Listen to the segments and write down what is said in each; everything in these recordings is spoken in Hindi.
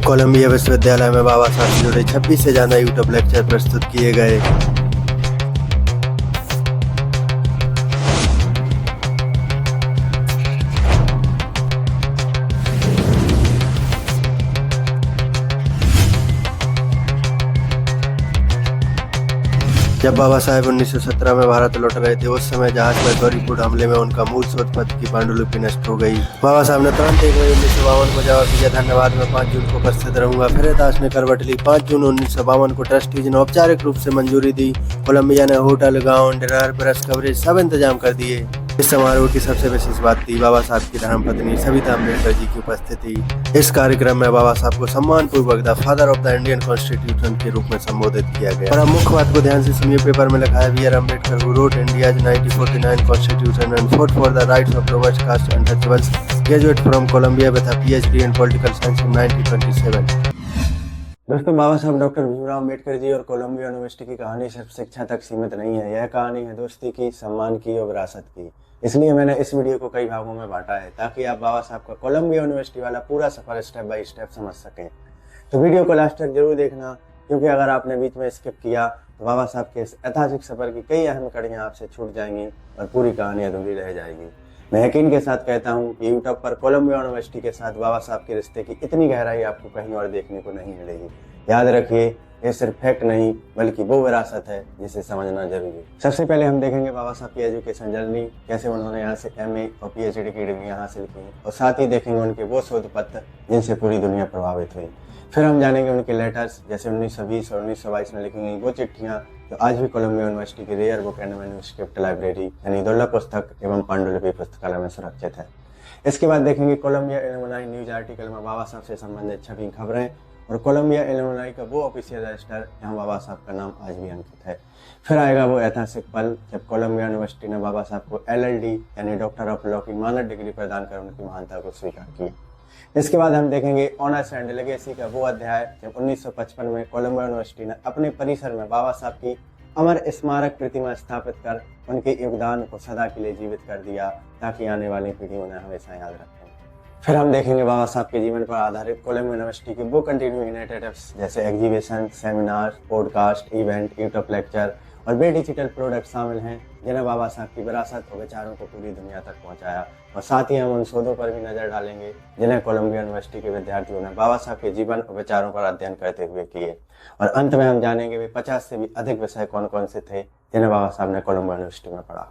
कोलंबिया विश्वविद्यालय में बाबा साहब से जुड़े 26 से ज्यादा यूट्यूब लेक्चर प्रस्तुत किए गए। जब बाबा साहेब 1917 में भारत लौट रहे थे, उस समय जहाज पर गौरीपुर हमले में उनका मूल शोध पत्र की पांडुलिपि नष्ट हो गई। बाबा साहब ने तुरंत 1 मई 1952 को जवाब दिया, धन्यवाद, मैं 5 जून को उपस्थित रहूंगा। फिर दास ने करवट ली। 5 जून 1952 को ट्रस्टीज ने औपचारिक रूप से मंजूरी दी। कोलंबिया ने hotel, gown, dinner, press coverage सब इंतजाम कर दिए। इस समारोह की सबसे विशेष बात थी बाबा साहब की धर्मपत्नी सविता अम्बेडकर जी की उपस्थिति। इस कार्यक्रम में बाबा साहब को सम्मान पूर्वक the father of the Indian constitution के रूप में संबोधित किया गया। और अब मुख्य बात को ध्यान से सुनिए। पेपर में लिखा है, B R Ambedkar who wrote India's 1949 constitution and fought for the rights of lowest caste untouchables, graduate from Columbia with a PhD in political science in 1927। दोस्तों, बाबा साहब डॉक्टर भीमराव अम्बेडकर जी और कोलंबिया यूनिवर्सिटी की कहानी सिर्फ शिक्षा तक सीमित नहीं है। यह कहानी है दोस्ती की, सम्मान की और विरासत की। इसलिए मैंने इस वीडियो को कई भागों में बांटा है ताकि आप बाबा साहब का कोलंबिया यूनिवर्सिटी वाला पूरा सफर स्टेप बाय स्टेप समझ सकें। तो वीडियो को लास्ट तक जरूर देखना, क्योंकि अगर आपने बीच में स्किप किया तो बाबा साहब के इस ऐतिहासिक सफर की कई अहम कड़ियाँ आपसे छूट जाएंगी और पूरी कहानी अधूरी रह जाएगी। मैं यकीन के साथ कहता हूँ कि यूट्यूब पर कोलंबिया यूनिवर्सिटी के साथ बाबा साहब के रिश्ते की इतनी गहराई आपको कहीं और देखने को नहीं मिलेगी। याद रखिए, ये सिर्फ फैक्ट नहीं बल्कि वो विरासत है जिसे समझना जरूरी है। सबसे पहले हम देखेंगे बाबा साहब की एजुकेशन जर्नी, कैसे उन्होंने यहाँ से एमए और पीएचडी की डिग्रियाँ हासिल की, और साथ ही देखेंगे उनके वो शोध पत्र जिनसे पूरी दुनिया प्रभावित हुई। फिर हम जानेंगे उनके लेटर्स, जैसे 1920 और 1922 में लिखी गई वो चिट्ठियाँ जो आज भी कोलंबिया यूनिवर्सिटी की rare book and manuscript library यानी दुर्लभ पुस्तक एवं पांडुलिपि पुस्तकालय में सुरक्षित है। इसके बाद देखेंगे कोलंबिया एलुमनाई न्यूज आर्टिकल में बाबा साहब से संबंधित छपी खबरें और कोलंबिया एलुमनाई का वो ऑफिशियल रजिस्टर जहाँ बाबा साहब का नाम आज भी अंकित है। फिर आएगा वो ऐतिहासिक पल जब कोलंबिया यूनिवर्सिटी ने बाबा साहब को LLD यानी डॉक्टर ऑफ लॉ की मानद डिग्री प्रदान कर उनकी महानता को स्वीकार किया। इसके बाद हम देखेंगे ऑनर्स एंड लेगेसी का वो अध्याय जब 1955 में कोलंबिया यूनिवर्सिटी ने अपने परिसर में बाबा साहब की अमर स्मारक प्रतिमा स्थापित कर उनके योगदान को सदा के लिए जीवित कर दिया, ताकि आने वाली पीढ़ी उन्हें हमेशा याद रखें। फिर हम देखेंगे बाबा साहब के जीवन पर आधारित कोलंबिया यूनिवर्सिटी के वो कंटिन्यूइंग इनिशिएटिव्स जैसे exhibition, seminar, podcast, event, YouTube lecture और वे डिजिटल प्रोडक्ट शामिल हैं जिन्हें बाबा साहब की विरासत और विचारों को पूरी दुनिया तक पहुंचाया। और साथ ही हम उन शोधों पर भी नजर डालेंगे जिन्हें कोलंबिया यूनिवर्सिटी के विद्यार्थियों ने बाबा साहब के जीवन और विचारों पर अध्ययन करते हुए किए। और अंत में हम जानेंगे वे 50 से भी अधिक विषय कौन कौन से थे जिन्हें बाबा साहब ने कोलंबिया यूनिवर्सिटी में पढ़ा।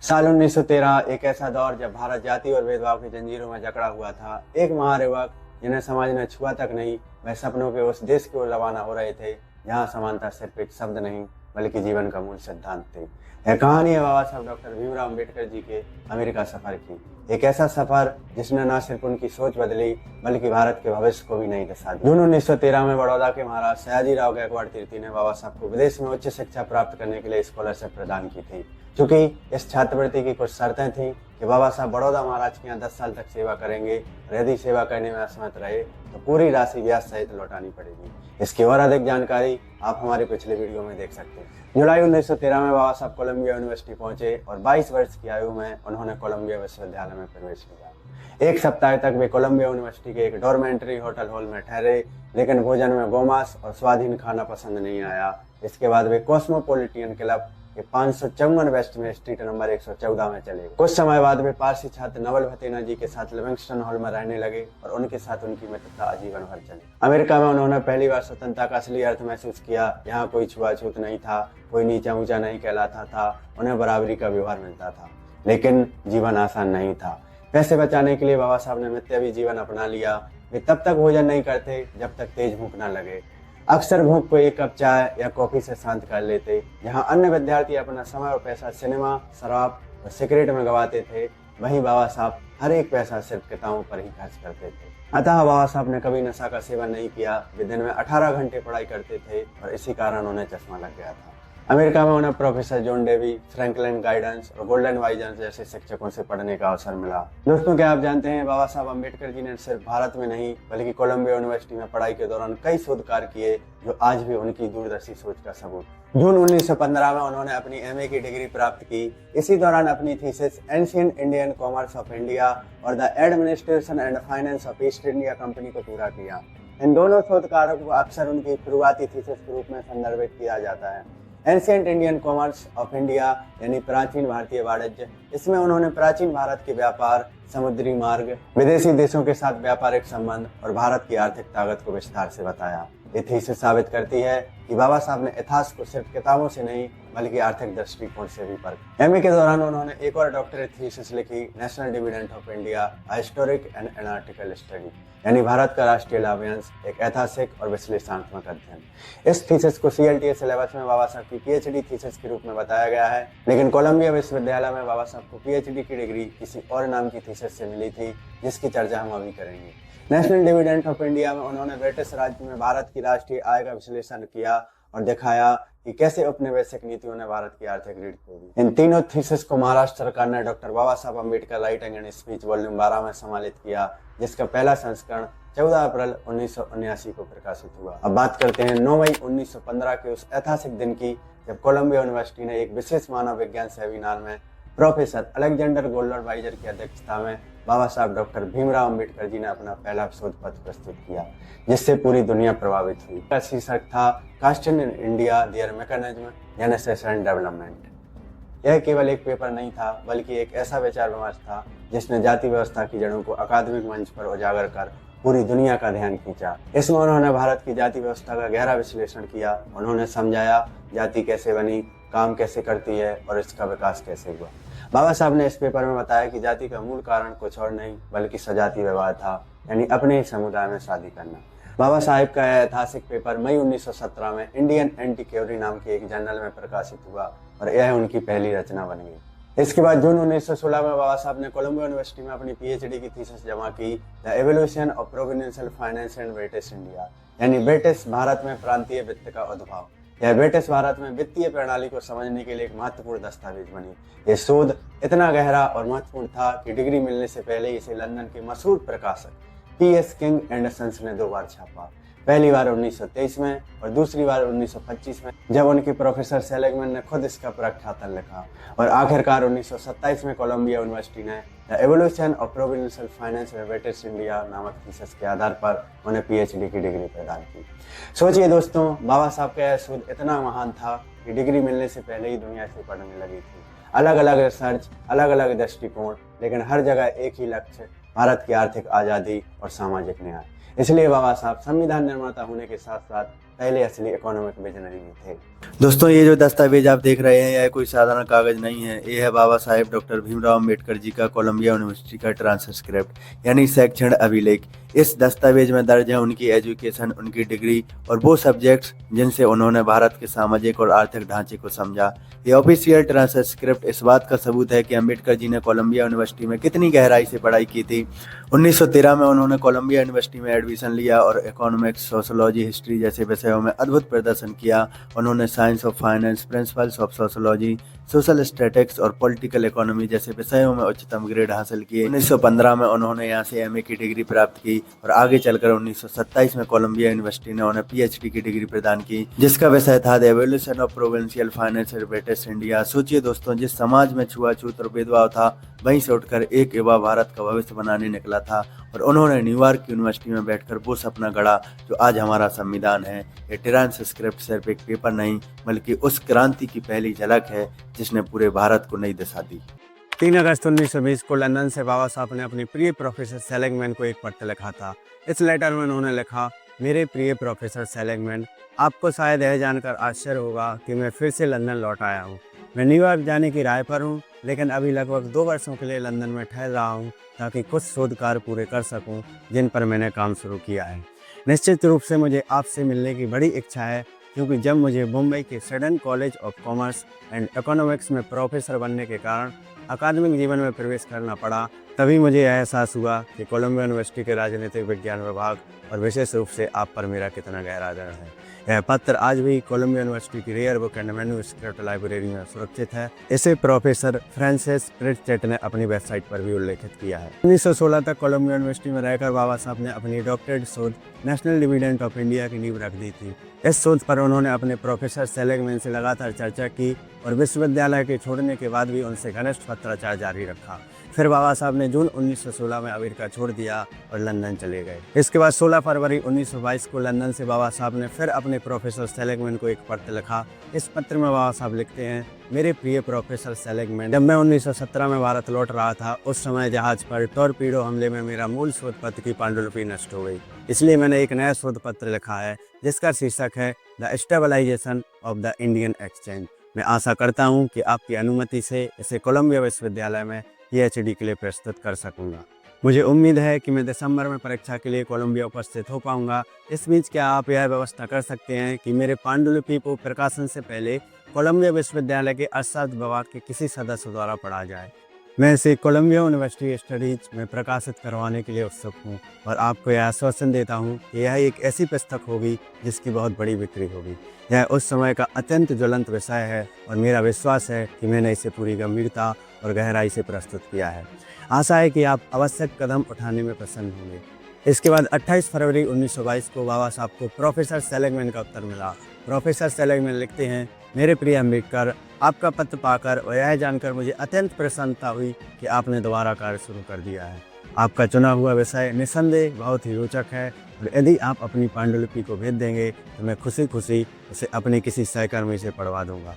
साल 1913 एक ऐसा दौर जब भारत जाति और भेदभाव की जंजीरों में जकड़ा हुआ था। एक महायुवक जिन्हें समाज ने छुआ तक नहीं, वह सपनों के उस देश की ओर रवाना हो रहे थे जहाँ समानता सिर्फ एक शब्द नहीं बल्कि जीवन का मूल सिद्धांत थी। यह कहानी है बाबा साहब डॉक्टर भीमराव अम्बेडकर जी के अमेरिका सफर की। एक ऐसा सफर जिसने न सिर्फ उनकी सोच बदली बल्कि भारत के भविष्य को भी नई दिशा दी। जून 1913 में बड़ौदा के महाराज सयाजीराव गायकवाड़ तीर्थी ने बाबा साहब को विदेश में उच्च शिक्षा प्राप्त करने के लिए स्कॉलरशिप प्रदान की थी। चूंकि इस छात्रवृत्ति की कुछ शर्तें थीं कि बाबा साहब बड़ौदा महाराज के यहाँ 10 साल तक सेवा करेंगे और यदि सेवा करने में असमर्थ रहे तो पूरी राशि ब्याज सहित लौटानी पड़ेगी। इसकी और अधिक जानकारी आप हमारे पिछले वीडियो में देख सकते हैं। जुलाई 1913 में बाबा साहब कोलंबिया यूनिवर्सिटी पहुंचे और 22 वर्ष की आयु में उन्होंने कोलंबिया विश्वविद्यालय में प्रवेश किया। एक सप्ताह तक वे कोलंबिया यूनिवर्सिटी के एक डॉर्मेंट्री होटल हॉल में ठहरे, लेकिन भोजन में गोमांस और स्वाधीन खाना पसंद नहीं आया। इसके बाद वे कॉस्मोपोलिटियन क्लब के 554 वेस्ट में स्ट्रीट नंबर 114 में चले गए। कुछ समय बाद वे पारसी छात्र नवल भतेना जी के साथ लिविंगस्टन हॉल में रहने लगे और उनके साथ उनकी मित्रता आजीवन भर चली। अमेरिका में उन्होंने पहली बार स्वतंत्रता का असली अर्थ महसूस किया। यहाँ कोई छुआछूत नहीं था, कोई नीचा ऊंचा नहीं कहलाता था, उन्हें बराबरी का व्यवहार मिलता था। लेकिन जीवन आसान नहीं था। पैसे बचाने के लिए बाबा साहब ने मितव्ययी जीवन अपना लिया। वे तब तक भोजन नहीं करते जब तक तेज भूख न लगे। अक्सर भूख को एक कप चाय या कॉफी से शांत कर लेते। जहां अन्य विद्यार्थी अपना समय और पैसा सिनेमा, शराब और सिगरेट में गवाते थे, वहीं बाबा साहब हर एक पैसा सिर्फ किताबों पर ही खर्च करते थे। अतः बाबा साहब ने कभी नशा का सेवन नहीं किया। वे दिन में 18 घंटे पढ़ाई करते थे और इसी कारण उन्हें चश्मा लग गया था। अमेरिका में उन्हें professor John Davy, Franklin guidance और गोल्डन वाइजन जैसे शिक्षकों से पढ़ने का अवसर मिला। दोस्तों, क्या आप जानते हैं बाबा साहब अम्बेडकर जी ने सिर्फ भारत में नहीं बल्कि कोलंबिया यूनिवर्सिटी में पढ़ाई के दौरान कई शोध कार्य किए जो आज भी उनकी दूरदर्शी सोच का सबूत। जून 1915 में उन्होंने अपनी MA की डिग्री प्राप्त की। इसी दौरान अपनी thesis ancient Indian commerce of India और the administration and finance of East India Company को पूरा किया। इन दोनों शोधकारों को अक्सर उनकी शुरुआती थीसिस के रूप में संदर्भित किया जाता है। Ancient Indian commerce of India यानी प्राचीन भारतीय वाणिज्य, इसमें उन्होंने प्राचीन भारत के व्यापार, समुद्री मार्ग, विदेशी देशों के साथ व्यापारिक संबंध और भारत की आर्थिक ताकत को विस्तार से बताया। ये थीसिस साबित करती है कि बाबा साहब ने इतिहास को सिर्फ किताबों से नहीं बल्कि आर्थिक दृष्टिकोण से भी परखा। एमए के दौरान उन्होंने एक और डॉक्टरेट थीसिस लिखी, national dividend of India, a historic and analytical study, यानी भारत का राष्ट्रीय लाभांश, एक ऐतिहासिक और विश्लेषणात्मक अध्ययन। इस थीसिस को सीएलटीए सिलेबस में बाबा साहब की पीएचडी थीसिस के रूप में बताया गया है, लेकिन कोलंबिया विश्वविद्यालय में बाबा साहब को पीएचडी की डिग्री किसी और नाम की थीसिस से मिली थी, जिसकी चर्चा हम अभी करेंगे। नेशनल डिविडेंड ऑफ इंडिया में उन्होंने ब्रिटिश राज्य में भारत की राष्ट्रीय आय का विश्लेषण किया और दिखाया कि कैसे औपनिवेशिक नीतियों ने भारत की आर्थिक रीढ़ तोड़ी। इन तीनों थीसिस को महाराष्ट्र सरकार ने doctor Baba Saheb Ambedkar writing and speech volume 12 में सम्मिलित किया, जिसका पहला संस्करण 14 अप्रैल 1979 को प्रकाशित हुआ। अब बात करते हैं 9 मई 1915 के उस ऐतिहासिक दिन की, जब कोलंबिया यूनिवर्सिटी ने एक विशेष मानव विज्ञान सेमिनार में प्रोफेसर अलेक्जेंडर गोल्डरवाइजर की अध्यक्षता में बाबा साहब डॉक्टर भीमराव अंबेडकर जी ने अपना पहला शोध पत्र प्रस्तुत किया, जिससे पूरी दुनिया प्रभावित हुई। इसका शीर्षक था caste in India, their mechanism, genesis and development. यह केवल एक पेपर नहीं था, बल्कि एक ऐसा विचार विमर्श था जिसने जाति व्यवस्था की जड़ों को अकादमिक मंच पर उजागर कर पूरी दुनिया का ध्यान खींचा। इसमें उन्होंने भारत की जाति व्यवस्था का गहरा विश्लेषण किया। उन्होंने समझाया जाति कैसे बनी, काम कैसे करती है और इसका विकास कैसे हुआ। बाबा साहब ने इस पेपर में बताया कि जाति का मूल कारण कुछ और नहीं बल्कि सजातीय व्यवहार था, यानी अपने ही समुदाय में शादी करना। बाबा साहब का यह ऐतिहासिक पेपर मई 1917 में इंडियन एंटीक्वेरी नाम के एक जर्नल में प्रकाशित हुआ और यह उनकी पहली रचना बन गई। इसके बाद जून 1916 में बाबा साहब ने कोलंबिया यूनिवर्सिटी में अपनी पीएचडी की थीसिस जमा की, the evolution of provincial finance in British India, यानी ब्रिटिश भारत में प्रांतीय वित्त का उद्भव। यह ब्रिटिश भारत में वित्तीय प्रणाली को समझने के लिए एक महत्वपूर्ण दस्तावेज बनी। यह शोध इतना गहरा और महत्वपूर्ण था कि डिग्री मिलने से पहले इसे लंदन के मशहूर प्रकाशक पीएस किंग एंड सन्स ने 2 बार छापा, पहली बार 1923 में और दूसरी बार 1925 में, जब उनके प्रोफेसर सेलिगमैन ने खुद इसका प्रख्यातन लिखा, और आखिरकार 1927 में कोलंबिया यूनिवर्सिटी ने the evolution of provincial finance in British India नामक थीसिस के आधार पर उन्हें पीएचडी की डिग्री प्रदान की। सोचिए दोस्तों, बाबा साहब का यह शोध इतना महान था कि डिग्री मिलने से पहले ही दुनिया इसे पढ़ने लगी थी। अलग अलग रिसर्च, अलग अलग दृष्टिकोण, लेकिन हर जगह एक ही लक्ष्य, भारत की आर्थिक आज़ादी और सामाजिक न्याय। इसलिए बाबा साहब संविधान निर्माता होने के साथ साथ पहले असली इकोनॉमिक विजनरी भी थे। दोस्तों, ये जो दस्तावेज आप देख रहे हैं, यह कोई साधारण कागज नहीं है। ये है बाबा साहेब डॉक्टर भीमराव अंबेडकर जी का कोलंबिया यूनिवर्सिटी का ट्रांसक्रिप्ट, यानी शैक्षण अभिलेख। इस दस्तावेज में दर्ज है उनकी एजुकेशन, उनकी डिग्री और वो सब्जेक्ट्स जिनसे उन्होंने भारत के सामाजिक और आर्थिक ढांचे को समझा। ये ऑफिशियल ट्रांसक्रिप्ट इस बात का सबूत है कि अंबेडकर जी ने कोलंबिया यूनिवर्सिटी में कितनी गहराई से पढ़ाई की थी। 1913 में उन्होंने कोलंबिया यूनिवर्सिटी में एडमिशन लिया और इकोनॉमिक्स, सोशोलॉजी, हिस्ट्री जैसे विषयों में अद्भुत प्रदर्शन किया। उन्होंने science of finance, principles of sociology, social statics और पॉलिटिकल इकोनॉमी जैसे विषयों में उच्चतम ग्रेड हासिल किए। 1915 में उन्होंने यहाँ से एमए की डिग्री प्राप्त की और आगे चलकर 1927 में कोलंबिया यूनिवर्सिटी ने उन्हें पीएचडी की डिग्री प्रदान की, जिसका विषय था the evolution of provincial finance in British India. सोचिए दोस्तों, जिस समाज में छुआछूत और भेदभाव था, वहीं से उठकर एक युवा भारत का भविष्य बनाने निकला था और उन्होंने न्यूयॉर्क यूनिवर्सिटी में बैठकर वो सपना गढ़ा जो आज हमारा संविधान है। ये ट्रांसक्रिप्ट सिर्फ एक पेपर नहीं बल्कि उस क्रांति की पहली झलक है जिसने पूरे भारत को नई दिशा दी। 3 अगस्त 1920 को लंदन से बाबा साहब ने अपने प्रिय प्रोफेसर सेलिगमैन को एक पत्र लिखा था। इस लेटर में उन्होंने लिखा, मेरे प्रिय प्रोफेसर सेलिगमैन, आपको शायद यह जानकर आश्चर्य होगा कि मैं फिर से लंदन लौट आया हूँ। मैं न्यूयॉर्क जाने की राय पर हूँ, लेकिन अभी लगभग 2 वर्षों के लिए लंदन में ठहर रहा हूँ ताकि कुछ शोध कार्य पूरे कर सकूँ जिन पर मैंने काम शुरू किया है। निश्चित रूप से मुझे आपसे मिलने की बड़ी इच्छा है, क्योंकि जब मुझे मुंबई के sudden college of commerce and economics में प्रोफेसर बनने के कारण अकादमिक जीवन में प्रवेश करना पड़ा, तभी मुझे यह एहसास हुआ कि कोलंबिया यूनिवर्सिटी के राजनीतिक विज्ञान विभाग और विशेष रूप से आप पर मेरा कितना गहरा आदर है। यह पत्र आज भी कोलंबिया यूनिवर्सिटी की rare book and manuscript library में सुरक्षित है। इसे प्रोफेसर फ्रांसिस प्रिटचेट ने अपनी वेबसाइट पर भी उल्लेखित किया है। 1916 तक कोलंबिया यूनिवर्सिटी में रहकर बाबा साहब ने अपनी डॉक्टरेट शोध नेशनल डिविडेंड ऑफ इंडिया की नींव रख दी थी। इस शोध पर उन्होंने अपने प्रोफेसर सेलिगमैन से लगातार चर्चा की और विश्वविद्यालय के छोड़ने के बाद भी उनसे घनिष्ठ पत्राचार जारी रखा। फिर बाबा साहब ने जून 1916 में अमेरिका छोड़ दिया और लंदन चले गए। इसके बाद 16 फरवरी 1922 को लंदन से बाबा साहब ने फिर अपने प्रोफेसर सेलिगमैन को एक पत्र लिखा। इस पत्र में बाबा साहब लिखते हैं, मेरे प्रिय प्रोफेसर सेलिगमैन, जब मैं 1917 में भारत लौट रहा था उस समय जहाज पर टॉरपीडो हमले में मेरा मूल शोध पत्र की पांडुलिपि नष्ट हो गई। इसलिए मैंने एक नया शोध पत्र लिखा है जिसका शीर्षक है the stabilisation of the Indian exchange. मैं आशा करता हूँ कि आपकी अनुमति से इसे कोलंबिया विश्वविद्यालय में PhD के लिए प्रस्तुत कर सकूंगा। मुझे उम्मीद है कि मैं दिसंबर में परीक्षा के लिए कोलंबिया उपस्थित हो पाऊंगा। इस बीच क्या आप यह व्यवस्था कर सकते हैं कि मेरे पांडुलिपि को प्रकाशन से पहले कोलंबिया विश्वविद्यालय के अर्थशास्त्र विभाग के किसी सदस्य द्वारा पढ़ा जाए। मैं इसे कोलंबिया यूनिवर्सिटी स्टडीज में प्रकाशित करवाने के लिए उत्सुक हूँ और आपको यह आश्वासन देता हूँ कि यह एक ऐसी पुस्तक होगी जिसकी बहुत बड़ी बिक्री होगी। यह उस समय का अत्यंत ज्वलंत विषय है और मेरा विश्वास है कि मैंने इसे पूरी गंभीरता और गहराई से प्रस्तुत किया है। आशा है कि आप आवश्यक कदम उठाने में प्रसन्न होंगे। इसके बाद 28 फरवरी 1922 को बाबा साहब को प्रोफेसर सेलिगमैन का उत्तर मिला। प्रोफेसर सेलिगमैन लिखते हैं, मेरे प्रिय अम्बेडकर, आपका पत्र पाकर और यह जानकर मुझे अत्यंत प्रसन्नता हुई कि आपने दोबारा कार्य शुरू कर दिया है। आपका चुना हुआ विषय निस्संदेह बहुत ही रोचक है और यदि आप अपनी पांडुलिपि को भेज देंगे तो मैं खुशी खुशी उसे अपने किसी सहकर्मी से पढ़वा दूंगा।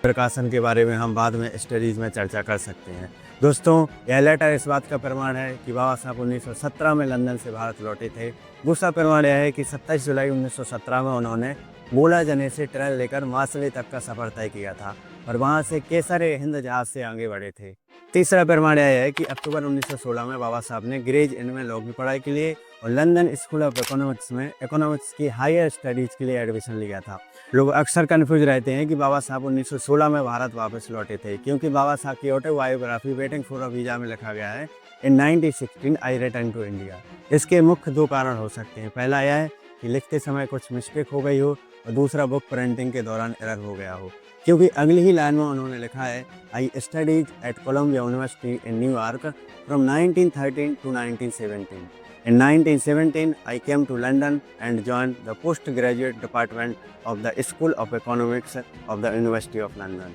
प्रकाशन के बारे में हम बाद में स्टडीज़ में चर्चा कर सकते हैं। दोस्तों, यह लेटर इस बात का प्रमाण है कि बाबा साहब 1917 में लंदन से भारत लौटे थे। दूसरा प्रमाण यह है कि 27 जुलाई 1917 में उन्होंने बोला जने से ट्रेन लेकर मार्सले तक का सफर तय किया था और वहां से केसर हिंद जहाज से आगे बढ़े थे। तीसरा प्रमाण यह है कि अक्टूबर 1916 में बाबा साहब ने ग्रेज इन में लॉ की पढ़ाई के लिए और लंदन स्कूल ऑफ इकोनॉमिक्स में इकोनॉमिक्स की हायर स्टडीज़ के लिए एडमिशन लिया था। लोग अक्सर कन्फ्यूज रहते हैं कि बाबा साहब 1916 में भारत वापस लौटे थे, क्योंकि बाबा साहब की autobiography waiting for a visa में लिखा गया है, इन 1916 आई रिटर्न टू इंडिया। इसके मुख्य दो कारण हो सकते हैं। पहला यह है कि लिखते समय कुछ मिस्टेक हो गई हो और दूसरा बुक प्रिंटिंग के दौरान एरर हो गया हो, क्योंकि अगली ही लाइन में उन्होंने लिखा है, I studies at Columbia University in New York from 1913 to 1917. In 1917, I came to London and joined the postgraduate department of the School of Economics of the University of London.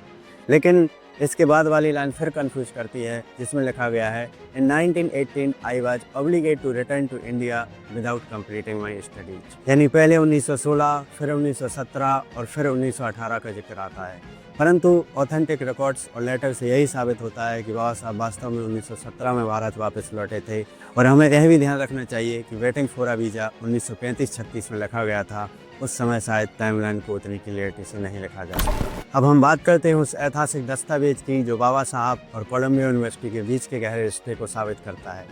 लेकिन इसके बाद वाली लाइन फिर कंफ्यूज करती है, जिसमें लिखा गया है, In 1918, I was obligated to return to India without completing my studies. यानी पहले 1916, फिर 1917 और फिर 1918 का जिक्र आता है। परंतु ऑथेंटिक रिकॉर्ड्स और लेटर से यही साबित होता है कि बाबा साहब वास्तव में 1917 में भारत वापस लौटे थे। और हमें यह भी ध्यान रखना चाहिए कि वेटिंग फॉर अ वीज़ा 1935-36 में लिखा गया था। उस समय शायद टाइमलाइन को उतनी क्लियरिटी से नहीं लिखा जा सकता। अब हम बात करते हैं उस ऐतिहासिक दस्तावेज की जो बाबा साहब और कोलंबिया यूनिवर्सिटी के बीच के गहरे रिश्ते को साबित करता है।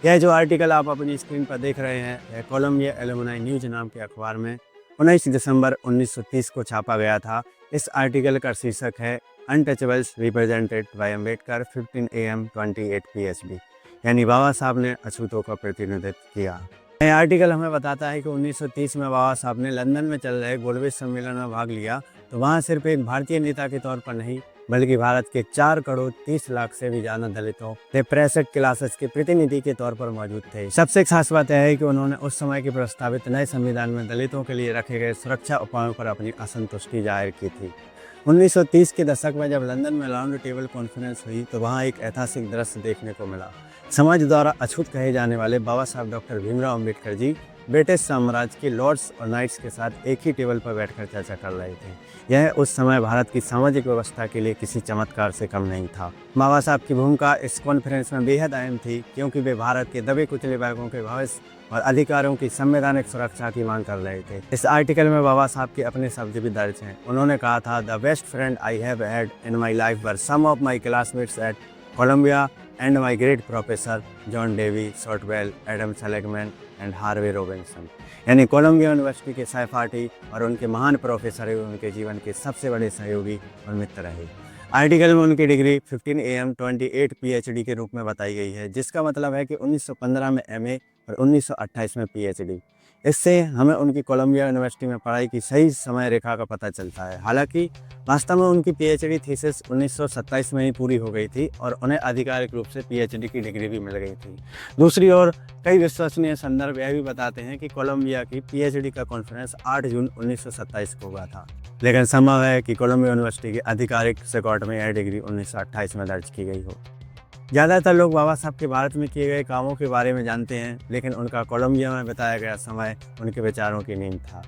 यह जो आर्टिकल आप अपनी स्क्रीन पर देख रहे हैं, यह कोलंबिया एलुमनाई न्यूज नाम के अखबार में 19 दिसंबर 1930 को छापा गया था। इस आर्टिकल का शीर्षक है untouchables represented by Ambedkar 15 AM 28 PhD, यानी बाबा साहब ने अछूतों का प्रतिनिधित्व किया। यह आर्टिकल हमें बताता है कि 1930 में बाबा साहब ने लंदन में चल रहे गोलवेज सम्मेलन में भाग लिया, तो वहाँ सिर्फ एक भारतीय नेता के तौर पर नहीं बल्कि भारत के 4 करोड़ 30 लाख से भी ज़्यादा दलितों रिप्रेस्ड क्लासेस के प्रतिनिधि के तौर पर मौजूद थे। सबसे खास बात यह है कि उन्होंने उस समय के प्रस्तावित नए संविधान में दलितों के लिए रखे गए सुरक्षा उपायों पर अपनी असंतुष्टि जाहिर की थी। 1930 के दशक में जब लंदन में राउंड टेबल कॉन्फ्रेंस हुई तो वहाँ एक ऐतिहासिक दृश्य देखने को मिला। समाज द्वारा अछूत कहे जाने वाले बाबा साहब डॉक्टर भीमराव अम्बेडकर जी ब्रिटिश साम्राज्य के लॉर्ड्स और नाइट्स के साथ एक ही टेबल पर बैठकर चर्चा कर रहे थे। यह उस समय भारत की सामाजिक व्यवस्था के लिए किसी चमत्कार से कम नहीं था। बाबा साहब की भूमिका इस कॉन्फ्रेंस में बेहद अहम थी, क्योंकि वे भारत के दबे कुचले वर्गों के भविष्य और अधिकारों की संवैधानिक सुरक्षा की मांग कर रहे थे। इस आर्टिकल में बाबा साहब के अपने शब्द भी दर्ज हैं। उन्होंने कहा था, the best friend I have had in my life were some of my classmates at Columbia and my great professor John Dewey, Shotwell, Adam Seligman and Harvey Robinson, यानी कोलंबिया यूनिवर्सिटी के सहपाठी और उनके महान प्रोफेसर उनके जीवन के सबसे बड़े सहयोगी और मित्र रहे। आर्टिकल में उनकी डिग्री 15 AM 28 PhD के रूप में बताई गई है, जिसका मतलब है कि 1915 में MA और 1928 में PhD। इससे हमें उनकी कोलंबिया यूनिवर्सिटी में पढ़ाई की सही समय रेखा का पता चलता है। हालांकि वास्तव में उनकी PhD थीसिस 1927 में ही पूरी हो गई थी और उन्हें आधिकारिक रूप से PhD की डिग्री भी मिल गई थी। दूसरी ओर कई विश्वसनीय संदर्भ यह भी बताते हैं कि कोलंबिया की PhD का कॉन्फ्रेंस 8 जून 1927 को हुआ था। लेकिन संभव है कि कोलंबिया यूनिवर्सिटी के आधिकारिक रिकॉर्ड में यह डिग्री 1928 में दर्ज की गई हो। ज़्यादातर लोग बाबा साहब के भारत में किए गए कामों के बारे में जानते हैं, लेकिन उनका कोलंबिया में बिताया गया समय उनके विचारों की नींव था।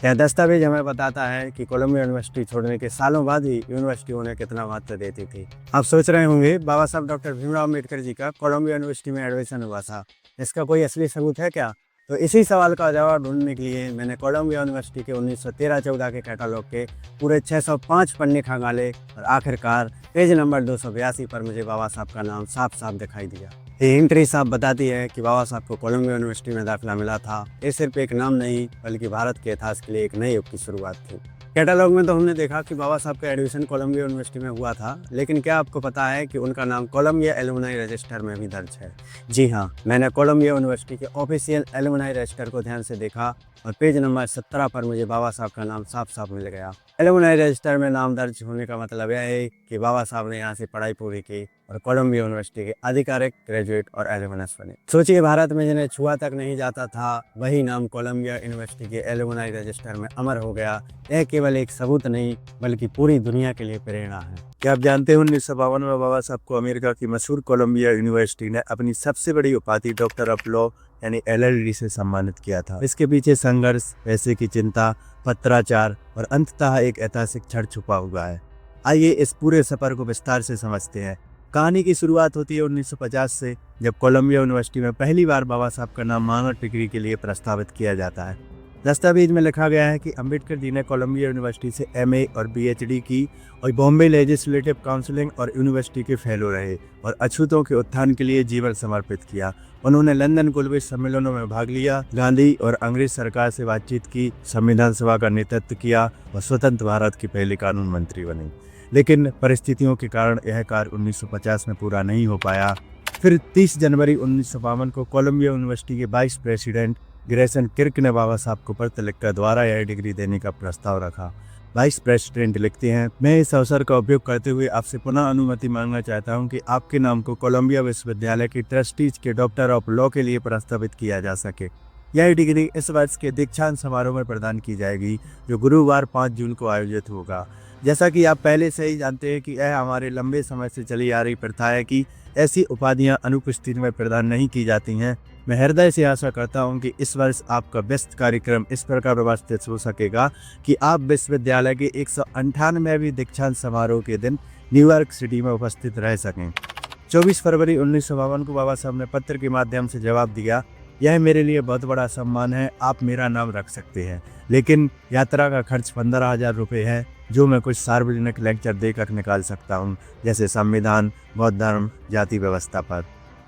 यह दस्तावेज हमें बताता है कि कोलंबिया यूनिवर्सिटी छोड़ने के सालों बाद ही यूनिवर्सिटी उन्हें कितना महत्व देती थी। आप सोच रहे होंगे बाबा साहब डॉक्टर भीमराव अम्बेडकर जी का कोलंबिया यूनिवर्सिटी में एडमिशन हुआ था, इसका कोई असली सबूत है क्या? तो इसी सवाल का जवाब ढूंढने के लिए मैंने कोलंबिया यूनिवर्सिटी के 1913-14 के कैटलॉग के पूरे 605 पन्ने खंगाले और आखिरकार पेज नंबर 282 पर मुझे बाबा साहब का नाम साफ साफ दिखाई दिया। ये एंट्री साहब बताती है कि बाबा साहब को कोलंबिया यूनिवर्सिटी में दाखिला मिला था। ये सिर्फ एक नाम नहीं बल्कि भारत के इतिहास के लिए एक नए युग की शुरुआत थी। कैटलॉग में तो हमने देखा कि बाबा साहब का एडमिशन कोलंबिया यूनिवर्सिटी में हुआ था, लेकिन क्या आपको पता है कि उनका नाम कोलंबिया एलुमनाई रजिस्टर में भी दर्ज है? जी हाँ, मैंने कोलंबिया यूनिवर्सिटी के ऑफिशियल एलुमनाई रजिस्टर को ध्यान से देखा और पेज नंबर 17 पर मुझे बाबा साहब का नाम साफ साफ मिल गया। एलुमनाई रजिस्टर में नाम दर्ज होने का मतलब यह है कि बाबा साहब ने यहाँ से पढ़ाई पूरी की और कोलंबिया यूनिवर्सिटी के आधिकारिक ग्रेजुएट और एलुमनस बने। सोचिए, भारत में जिन्हें छुआ तक नहीं जाता था, वही नाम कोलंबिया यूनिवर्सिटी के एलुमनाई रजिस्टर में अमर हो गया। यह केवल एक सबूत नहीं बल्कि पूरी दुनिया के लिए प्रेरणा है। क्या आप जानते हैं 1952 में बाबा साहब को अमेरिका की मशहूर कोलंबिया यूनिवर्सिटी ने अपनी सबसे बड़ी उपाधि डॉक्टर ऑफ लॉ यानी LLD से सम्मानित किया था। इसके पीछे संघर्ष, पैसे की चिंता, पत्राचार और अंततः एक ऐतिहासिक क्षण छुपा हुआ है। आइए इस पूरे सफर को विस्तार से समझते हैं। कहानी की शुरुआत होती है 1950 से, जब कोलंबिया यूनिवर्सिटी में पहली बार बाबा साहब का नाम मानद डिग्री के लिए प्रस्तावित किया जाता है। दस्तावेज में लिखा गया है कि अम्बेडकर जी ने कोलंबिया यूनिवर्सिटी से MA और PhD की और बॉम्बे लेजिस्लेटिव काउंसिलिंग और यूनिवर्सिटी के फेलो रहे और अछूतों के उत्थान के लिए जीवन समर्पित किया। उन्होंने लंदन गुलबेज सम्मेलनों में भाग लिया, गांधी और अंग्रेज सरकार से बातचीत की, संविधान सभा का नेतृत्व किया और स्वतंत्र भारत की पहली कानून मंत्री बनी। लेकिन परिस्थितियों के कारण यह कार्य 1950 में पूरा नहीं हो पाया। फिर 30 जनवरी 1952 को कोलंबिया यूनिवर्सिटी के वाइस प्रेसिडेंट ग्रेसन किर्क ने बाबा साहब को पत्र लिखकर द्वारा यह डिग्री देने का प्रस्ताव रखा। वाइस प्रेसिडेंट लिखते हैं, मैं इस अवसर का उपयोग करते हुए आपसे पुनः अनुमति मांगना चाहता हूं कि आपके नाम को कोलंबिया विश्वविद्यालय की ट्रस्टीज के डॉक्टर ऑफ लॉ के लिए प्रस्तावित किया जा सके। यह डिग्री इस वर्ष के दीक्षांत समारोह में प्रदान की जाएगी, जो गुरुवार 5 जून को आयोजित होगा। जैसा कि आप पहले से ही जानते हैं कि यह हमारे लंबे समय से चली आ रही प्रथा है कि ऐसी उपाधियां अनुपस्थिति में प्रदान नहीं की जाती हैं। मैं हृदय से आशा करता हूं कि इस वर्ष आपका व्यस्त कार्यक्रम इस प्रकार व्यवस्थित हो सकेगा कि आप विश्वविद्यालय के 198वें दीक्षांत समारोह के दिन न्यूयॉर्क सिटी में उपस्थित रह सकें। 24 फरवरी 1952 को बाबा साहब ने पत्र के माध्यम से जवाब दिया, यह मेरे लिए बहुत बड़ा सम्मान है, आप मेरा नाम रख सकते हैं, लेकिन यात्रा का खर्च 15,000 रुपये है, जो मैं कुछ सार्वजनिक लेक्चर देकर निकाल सकता हूं, जैसे संविधान, बौद्ध धर्म, जाति व्यवस्था पर।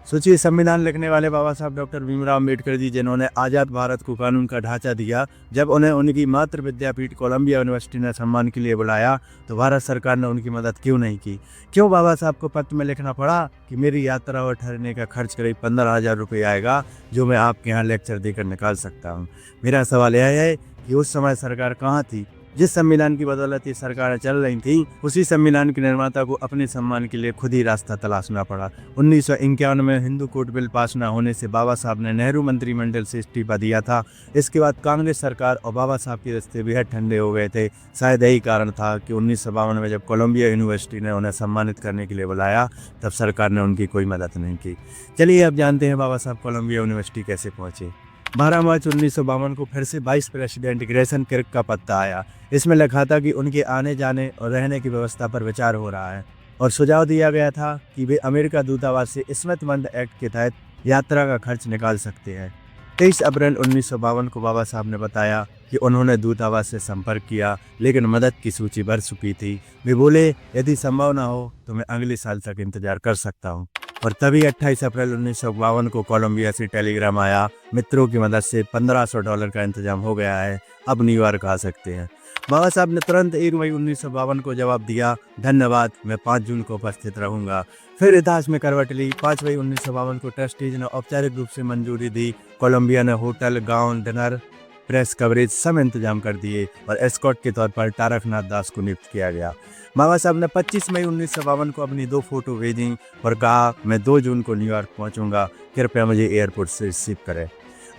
सोचिए, संविधान लिखने वाले बाबा साहब डॉक्टर भीमराव अम्बेडकर जी, जिन्होंने आज़ाद भारत को कानून का ढांचा दिया, जब उन्हें उनकी मातृ विद्यापीठ कोलंबिया यूनिवर्सिटी ने सम्मान के लिए बुलाया तो भारत सरकार ने उनकी मदद क्यों नहीं की? क्यों बाबा साहब को पत्र में लिखना पड़ा कि मेरी यात्रा और ठहरने का खर्च करीब 15,000 रुपये आएगा, जो मैं आपके यहाँ लेक्चर देकर निकाल सकता हूँ? मेरा सवाल यह है कि उस समय सरकार कहाँ थी? जिस संविधान की बदौलत ये सरकारें चल रही थीं, उसी संविधान के निर्माता को अपने सम्मान के लिए खुद ही रास्ता तलाशना पड़ा। 1951 में हिंदू कोड बिल पास न होने से बाबा साहब ने नेहरू मंत्रिमंडल से इस्तीफा दिया था। इसके बाद कांग्रेस सरकार और बाबा साहब के रिश्ते बेहद ठंडे हो गए थे। शायद यही कारण था कि 1952 में जब कोलंबिया यूनिवर्सिटी ने उन्हें सम्मानित करने के लिए बुलाया, तब सरकार ने उनकी कोई मदद नहीं की। चलिए अब जानते हैं बाबा साहब कोलंबिया यूनिवर्सिटी कैसे पहुँचे। 12 मार्च 1952 को फिर से वाइस प्रेसिडेंट ग्रेसन किर्क का पत्र आया। इसमें लिखा था कि उनके आने जाने और रहने की व्यवस्था पर विचार हो रहा है और सुझाव दिया गया था कि वे अमेरिका दूतावास से स्मिथ-मंद एक्ट के तहत यात्रा का खर्च निकाल सकते हैं। 23 अप्रैल 1952 को बाबा साहब ने बताया कि उन्होंने दूतावास से संपर्क किया, लेकिन मदद की सूची भर चुकी थी। वे बोले, यदि संभव ना हो तो मैं अगले साल तक इंतजार कर सकता हूँ। और तभी 28 अप्रैल 1952 को कोलंबिया से टेलीग्राम आया, मित्रों की मदद से $1500 का इंतजाम हो गया है, अब न्यूयॉर्क आ सकते हैं। बाबा साहब ने तुरंत 1 मई 1952 को जवाब दिया, धन्यवाद, मैं 5 जून को उपस्थित रहूंगा। फिर इतिहास में करवट ली। 5 मई 1952 को ट्रस्टीज ने औपचारिक रूप से मंजूरी दी। कोलंबिया ने hotel, gown, dinner, press coverage सब इंतजाम कर दिए और एस्कॉर्ट के तौर पर तारकनाथ दास को नियुक्त किया गया। बाबा साहब ने 25 मई 1952 को अपनी 2 फोटो भेजी और कहा, मैं 2 जून को न्यूयॉर्क पहुंचूंगा, कृपया मुझे एयरपोर्ट से रिसीव करें।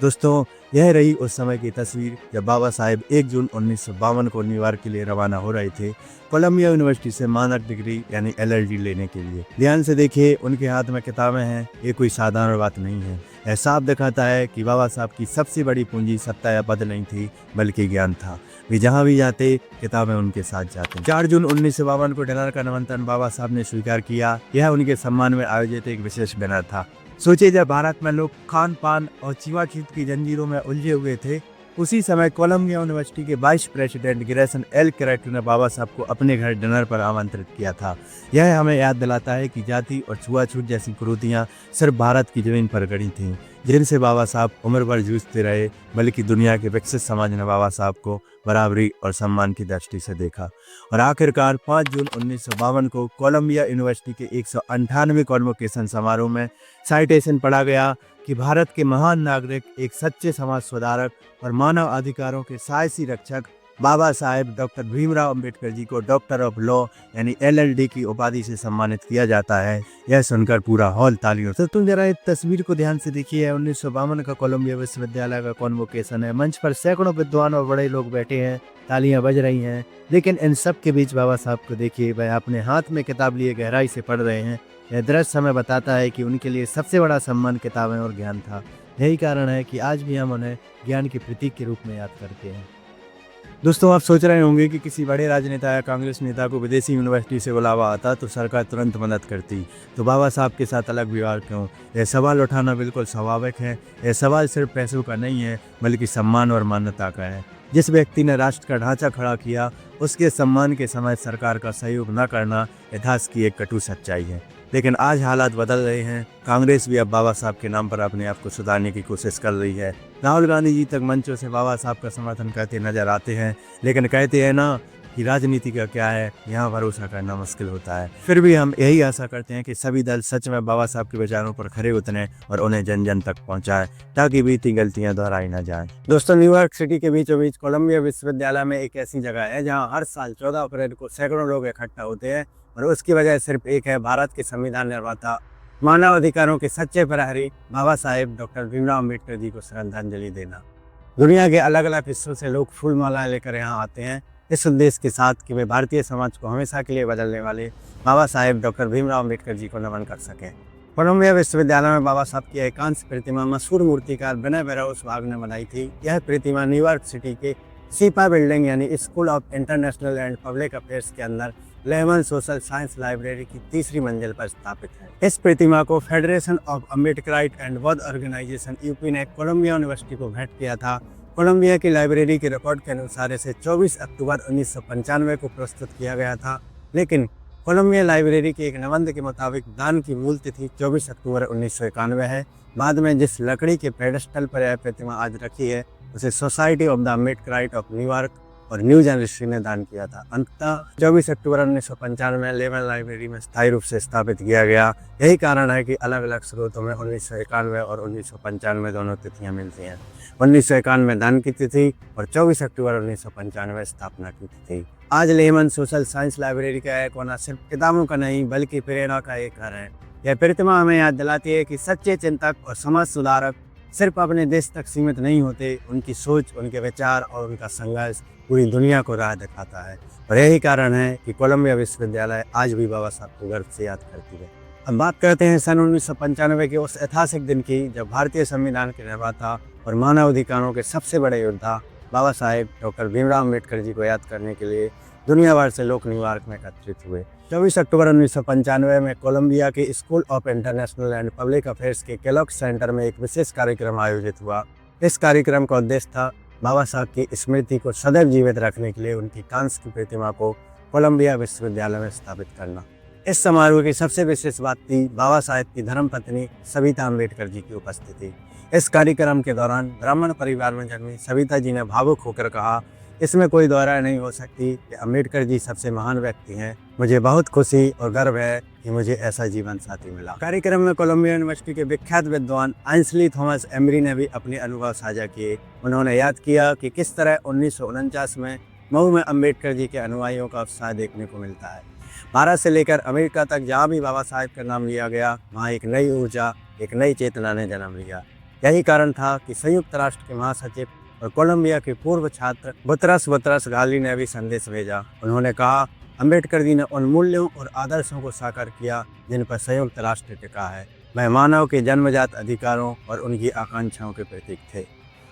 दोस्तों, यह रही उस समय की तस्वीर जब बाबा साहेब 1 जून 1952 को न्यूयॉर्क के लिए रवाना हो रहे थे कोलंबिया यूनिवर्सिटी से मानक डिग्री यानी LLD लेने के लिए। ध्यान से देखिए, उनके हाथ में किताबें हैं। ये कोई साधारण बात नहीं है। यह साफ दिखाता है कि बाबा साहब की सबसे बड़ी पूंजी सत्ता या पद नहीं थी, बल्कि ज्ञान था। वे जहाँ भी जाते, किताबें उनके साथ जाती। 4 जून 1952 को डिनर का निमंत्रण बाबा साहब ने स्वीकार किया। यह उनके सम्मान में आयोजित एक विशेष डिनर था। सोचिए, जब भारत में लोग खान पान और छुआछूत की जंजीरों में उलझे हुए थे, उसी समय कोलंबिया यूनिवर्सिटी के वाइस प्रेसिडेंट ग्रेसन एल कैरेटो ने बाबा साहब को अपने घर डिनर पर आमंत्रित किया था। यह हमें याद दिलाता है कि जाति और छुआछूत जैसी कुरीतियां सिर्फ भारत की जमीन पर गड़ी थीं, जिनसे बाबा साहब उम्र भर जूझते रहे, बल्कि दुनिया के विकसित समाज ने बाबा साहब को बराबरी और सम्मान की दृष्टि से देखा। और आखिरकार 5 जून 1952 को कोलंबिया यूनिवर्सिटी के 198वें कॉन्वोकेशन समारोह में साइटेशन पढ़ा गया कि भारत के महान नागरिक, एक सच्चे समाज सुधारक और मानव अधिकारों के साहसी रक्षक बाबा साहेब डॉक्टर भीमराव अंबेडकर जी को डॉक्टर ऑफ लॉ यानी LLD की उपाधि से सम्मानित किया जाता है। यह सुनकर पूरा हॉल तालियों से। तुम जरा इस तस्वीर को ध्यान से देखिए। 1952 का कोलंबिया विश्वविद्यालय का कॉन्वोकेशन है। मंच पर सैकड़ों विद्वान और बड़े लोग बैठे हैं, तालियां बज रही हैं, लेकिन इन सब के बीच बाबा साहब को देखिए, वह अपने हाथ में किताब लिए गहराई से पढ़ रहे हैं। यह दृश्य हमें बताता है कि उनके लिए सबसे बड़ा सम्मान किताबें और ज्ञान था। यही कारण है कि आज भी हम उन्हें ज्ञान के प्रतीक के रूप में याद करते हैं। दोस्तों, आप सोच रहे होंगे कि किसी बड़े राजनेता या कांग्रेस नेता को विदेशी यूनिवर्सिटी से बुलावा आता तो सरकार तुरंत मदद करती, तो बाबा साहब के साथ अलग व्यवहार क्यों? यह सवाल उठाना बिल्कुल स्वाभाविक है। यह सवाल सिर्फ पैसों का नहीं है, बल्कि सम्मान और मान्यता का है। जिस व्यक्ति ने राष्ट्र का ढांचा खड़ा किया, उसके सम्मान के समय सरकार का सहयोग न करना इतिहास की एक कटु सच्चाई है। लेकिन आज हालात बदल रहे हैं। कांग्रेस भी अब बाबा साहब के नाम पर अपने आप को सुधारने की कोशिश कर रही है। राहुल गांधी जी तक मंचों से बाबा साहब का समर्थन करते नजर आते हैं, लेकिन कहते हैं ना कि राजनीति का क्या है, यहाँ भरोसा करना मुश्किल होता है। फिर भी हम यही आशा करते हैं कि सभी दल सच में बाबा साहब के विचारों पर खरे उतरे और उन्हें जन जन तक पहुँचाए, ताकि बीती गलतियाँ दोहराई न जाएं। दोस्तों, न्यूयॉर्क सिटी के बीचों बीच कोलंबिया विश्वविद्यालय में एक ऐसी जगह है जहाँ हर साल 14 अप्रैल को सैकड़ों लोग इकट्ठा होते हैं, और उसकी वजह सिर्फ एक है, भारत के संविधान निर्माता, मानव अधिकारों के सच्चे प्रहरी बाबा साहेब डॉक्टर भीमराव अंबेडकर जी को श्रद्धांजलि देना। दुनिया के अलग अलग हिस्सों से लोग फूल मालाएं लेकर यहाँ आते हैं, इस उद्देश्य के साथ कि वे भारतीय समाज को हमेशा के लिए बदलने वाले बाबा साहेब डॉक्टर भीमराव अंबेडकर जी को नमन कर सकें। कोलंबिया विश्वविद्यालय में बाबा साहब की एकांश प्रतिमा मशहूर मूर्तिकार विनय बेरोस भाग ने बनाई थी। यह प्रतिमा न्यूयॉर्क सिटी के सीपा बिल्डिंग यानी school of international and public affairs के अंदर लेमन सोशल साइंस लाइब्रेरी की तीसरी मंजिल पर स्थापित है। इस प्रतिमा को फेडरेशन ऑफ अम्बेडकराइट एंड बौद्ध ऑर्गेनाइजेशन यूपी ने कोलंबिया यूनिवर्सिटी को भेंट किया था। कोलंबिया की लाइब्रेरी के रिकॉर्ड के अनुसार इसे 24 अक्टूबर 1995 को प्रस्तुत किया गया था, लेकिन कोलंबिया लाइब्रेरी के एक निबंध के मुताबिक दान की मूल तिथि 24 अक्टूबर 1991 है। बाद में जिस लकड़ी के पेडेस्टल पर यह प्रतिमा आज रखी है, उसे society of the Ambedkarite of New York और न्यू जनरेशन ने दान किया था। अंततः 24 अक्टूबर 1995 में लेमन लाइब्रेरी में स्थायी रूप से स्थापित किया गया। यही कारण है कि अलग अलग स्रोतों में 1991 और 1995 दोनों तिथियां मिलती हैं। 1991 में दान की तिथि और 24 अक्टूबर 1995 स्थापना की तिथि। आज लेमन सोशल साइंस लाइब्रेरी का एक कोना सिर्फ किताबों का नहीं, बल्कि प्रेरणा का एक घर है। यह प्रतिमा हमें याद दिलाती है कि सच्चे चिंतक और समाज सुधारक सिर्फ अपने देश तक सीमित नहीं होते, उनकी सोच, उनके विचार और उनका संघर्ष पूरी दुनिया को राह दिखाता है। और यही कारण है कि कोलंबिया विश्वविद्यालय आज भी बाबा साहब को गर्व से याद करती है। अब बात करते हैं सन 1995 के उस ऐतिहासिक दिन की, जब भारतीय संविधान के निर्माता और मानव अधिकारों के सबसे बड़े योद्धा बाबा साहेब डॉक्टर भीमराव अंबेडकर जी को याद करने के लिए दुनिया भर से लोग न्यूयॉर्क में एकत्रित हुए। 24 अक्टूबर 1995 में कोलंबिया के school of international and public affairs के केलॉग सेंटर में एक विशेष कार्यक्रम आयोजित हुआ। इस कार्यक्रम का उद्देश्य था बाबा साहब की स्मृति को सदैव जीवित रखने के लिए उनकी कांस्य की प्रतिमा को कोलंबिया विश्वविद्यालय में स्थापित करना। इस समारोह की सबसे विशेष बात थी बाबा साहेब की धर्मपत्नी सविता अंबेडकर जी की उपस्थिति। इस कार्यक्रम के दौरान ब्राह्मण परिवार में जन्मी सविता जी ने भावुक होकर कहा, इसमें कोई दो राय नहीं हो सकती कि अंबेडकर जी सबसे महान व्यक्ति हैं। मुझे बहुत खुशी और गर्व है कि मुझे ऐसा जीवन साथी मिला। कार्यक्रम में कोलंबिया यूनिवर्सिटी के विख्यात विद्वान आइंसली थॉमस एमरी ने भी अपने अनुभव साझा किए। उन्होंने याद किया कि किस तरह 1949 में मऊ में अंबेडकर जी के अनुयायियों का उत्साह देखने को मिलता है। भारत से लेकर अमेरिका तक जहाँ भी बाबा साहेब का नाम लिया गया, वहाँ एक नई ऊर्जा, एक नई चेतना ने जन्म लिया। यही कारण था कि संयुक्त राष्ट्र के महासचिव और कोलंबिया के पूर्व छात्र बुतरस गाली ने भी संदेश भेजा। उन्होंने कहा, अंबेडकर जी ने उन मूल्यों और आदर्शों को साकार किया जिन पर संयुक्त राष्ट्र टिका है। वह मानव के जन्मजात अधिकारों और उनकी आकांक्षाओं के प्रतीक थे।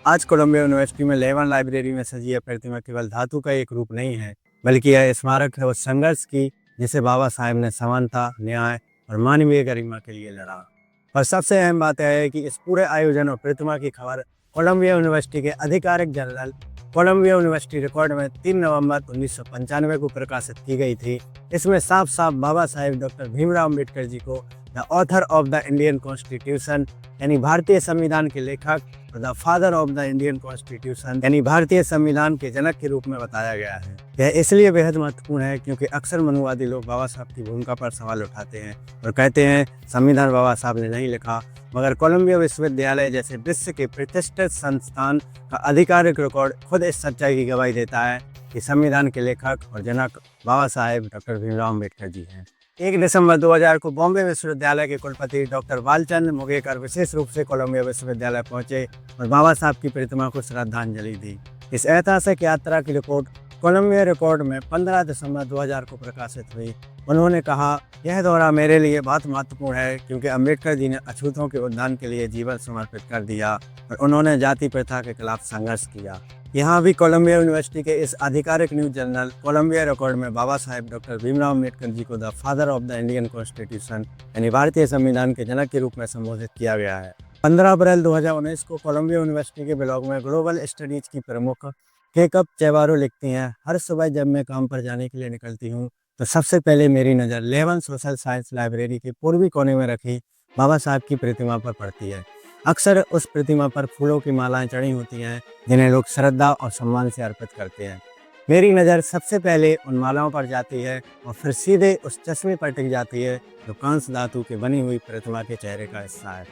आज कोलंबिया यूनिवर्सिटी में लेवन लाइब्रेरी में सजी यह प्रतिमा केवल धातु का एक रूप नहीं है, बल्कि यह स्मारक है उस संघर्ष की जिसे बाबा साहेब ने समानता, न्याय और मानवीय गरिमा के लिए लड़ा। और सबसे अहम बात यह है कि इस पूरे आयोजन और प्रतिमा की खबर कोलंबिया यूनिवर्सिटी के आधिकारिक जर्नल कोलंबिया यूनिवर्सिटी रिकॉर्ड में 3 नवंबर 1995 को प्रकाशित की गई थी। इसमें साफ साफ बाबा साहेब डॉक्टर भीमराव अम्बेडकर जी को the author of the Indian constitution यानी भारतीय संविधान के लेखक और the father of the Indian constitution यानी भारतीय संविधान के जनक के रूप में बताया गया है। यह इसलिए बेहद महत्वपूर्ण है क्योंकि अक्सर मनुवादी लोग बाबा साहब की भूमिका पर सवाल उठाते हैं और कहते हैं संविधान बाबा साहब ने नहीं लिखा, मगर कोलंबिया विश्वविद्यालय जैसे विश्व के प्रतिष्ठित संस्थान का आधिकारिक रिकॉर्ड खुद इस सच्चाई की गवाही देता है कि संविधान के लेखक और जनक बाबा साहेब डॉक्टर भीमराव अम्बेडकर जी हैं। 1 दिसंबर 2000 को बॉम्बे विश्वविद्यालय के कुलपति डॉक्टर बालचंद्र मुगेकर विशेष रूप से कोलंबिया विश्वविद्यालय पहुंचे और बाबा साहब की प्रतिमा को श्रद्धांजलि दी। इस ऐतिहासिक यात्रा की रिपोर्ट कोलंबिया रिकॉर्ड में 15 दिसंबर 2000 को प्रकाशित हुई। उन्होंने कहा, यह दौरा मेरे लिए बहुत महत्वपूर्ण है क्योंकि अम्बेडकर जी ने अछूतों के उत्थान के लिए जीवन समर्पित कर दिया और उन्होंने जाति प्रथा के खिलाफ संघर्ष किया। यहाँ भी कोलंबिया यूनिवर्सिटी के इस आधिकारिक न्यूज जर्नल कोलंबिया रिकॉर्ड में बाबा साहेब डॉक्टर भीमराव अम्बेडकर जी को the father of the Indian constitution यानी भारतीय संविधान के जनक के रूप में संबोधित किया गया है। 15 अप्रैल 2019 को कोलंबिया यूनिवर्सिटी के ब्लॉग में ग्लोबल स्टडीज की प्रमुख केकअप चेवारो लिखती हैं, हर सुबह जब मैं काम पर जाने के लिए निकलती हूँ तो सबसे पहले मेरी नज़र लेवन सोशल साइंस लाइब्रेरी के पूर्वी कोने में रखी बाबा साहब की प्रतिमा पर पड़ती है। अक्सर उस प्रतिमा पर फूलों की मालाएं चढ़ी होती हैं जिन्हें लोग श्रद्धा और सम्मान से अर्पित करते हैं। मेरी नज़र सबसे पहले उन मालाओं पर जाती है और फिर सीधे उस चश्मे पर टिक जाती है जो कांस्य धातु की बनी हुई प्रतिमा के चेहरे का हिस्सा है।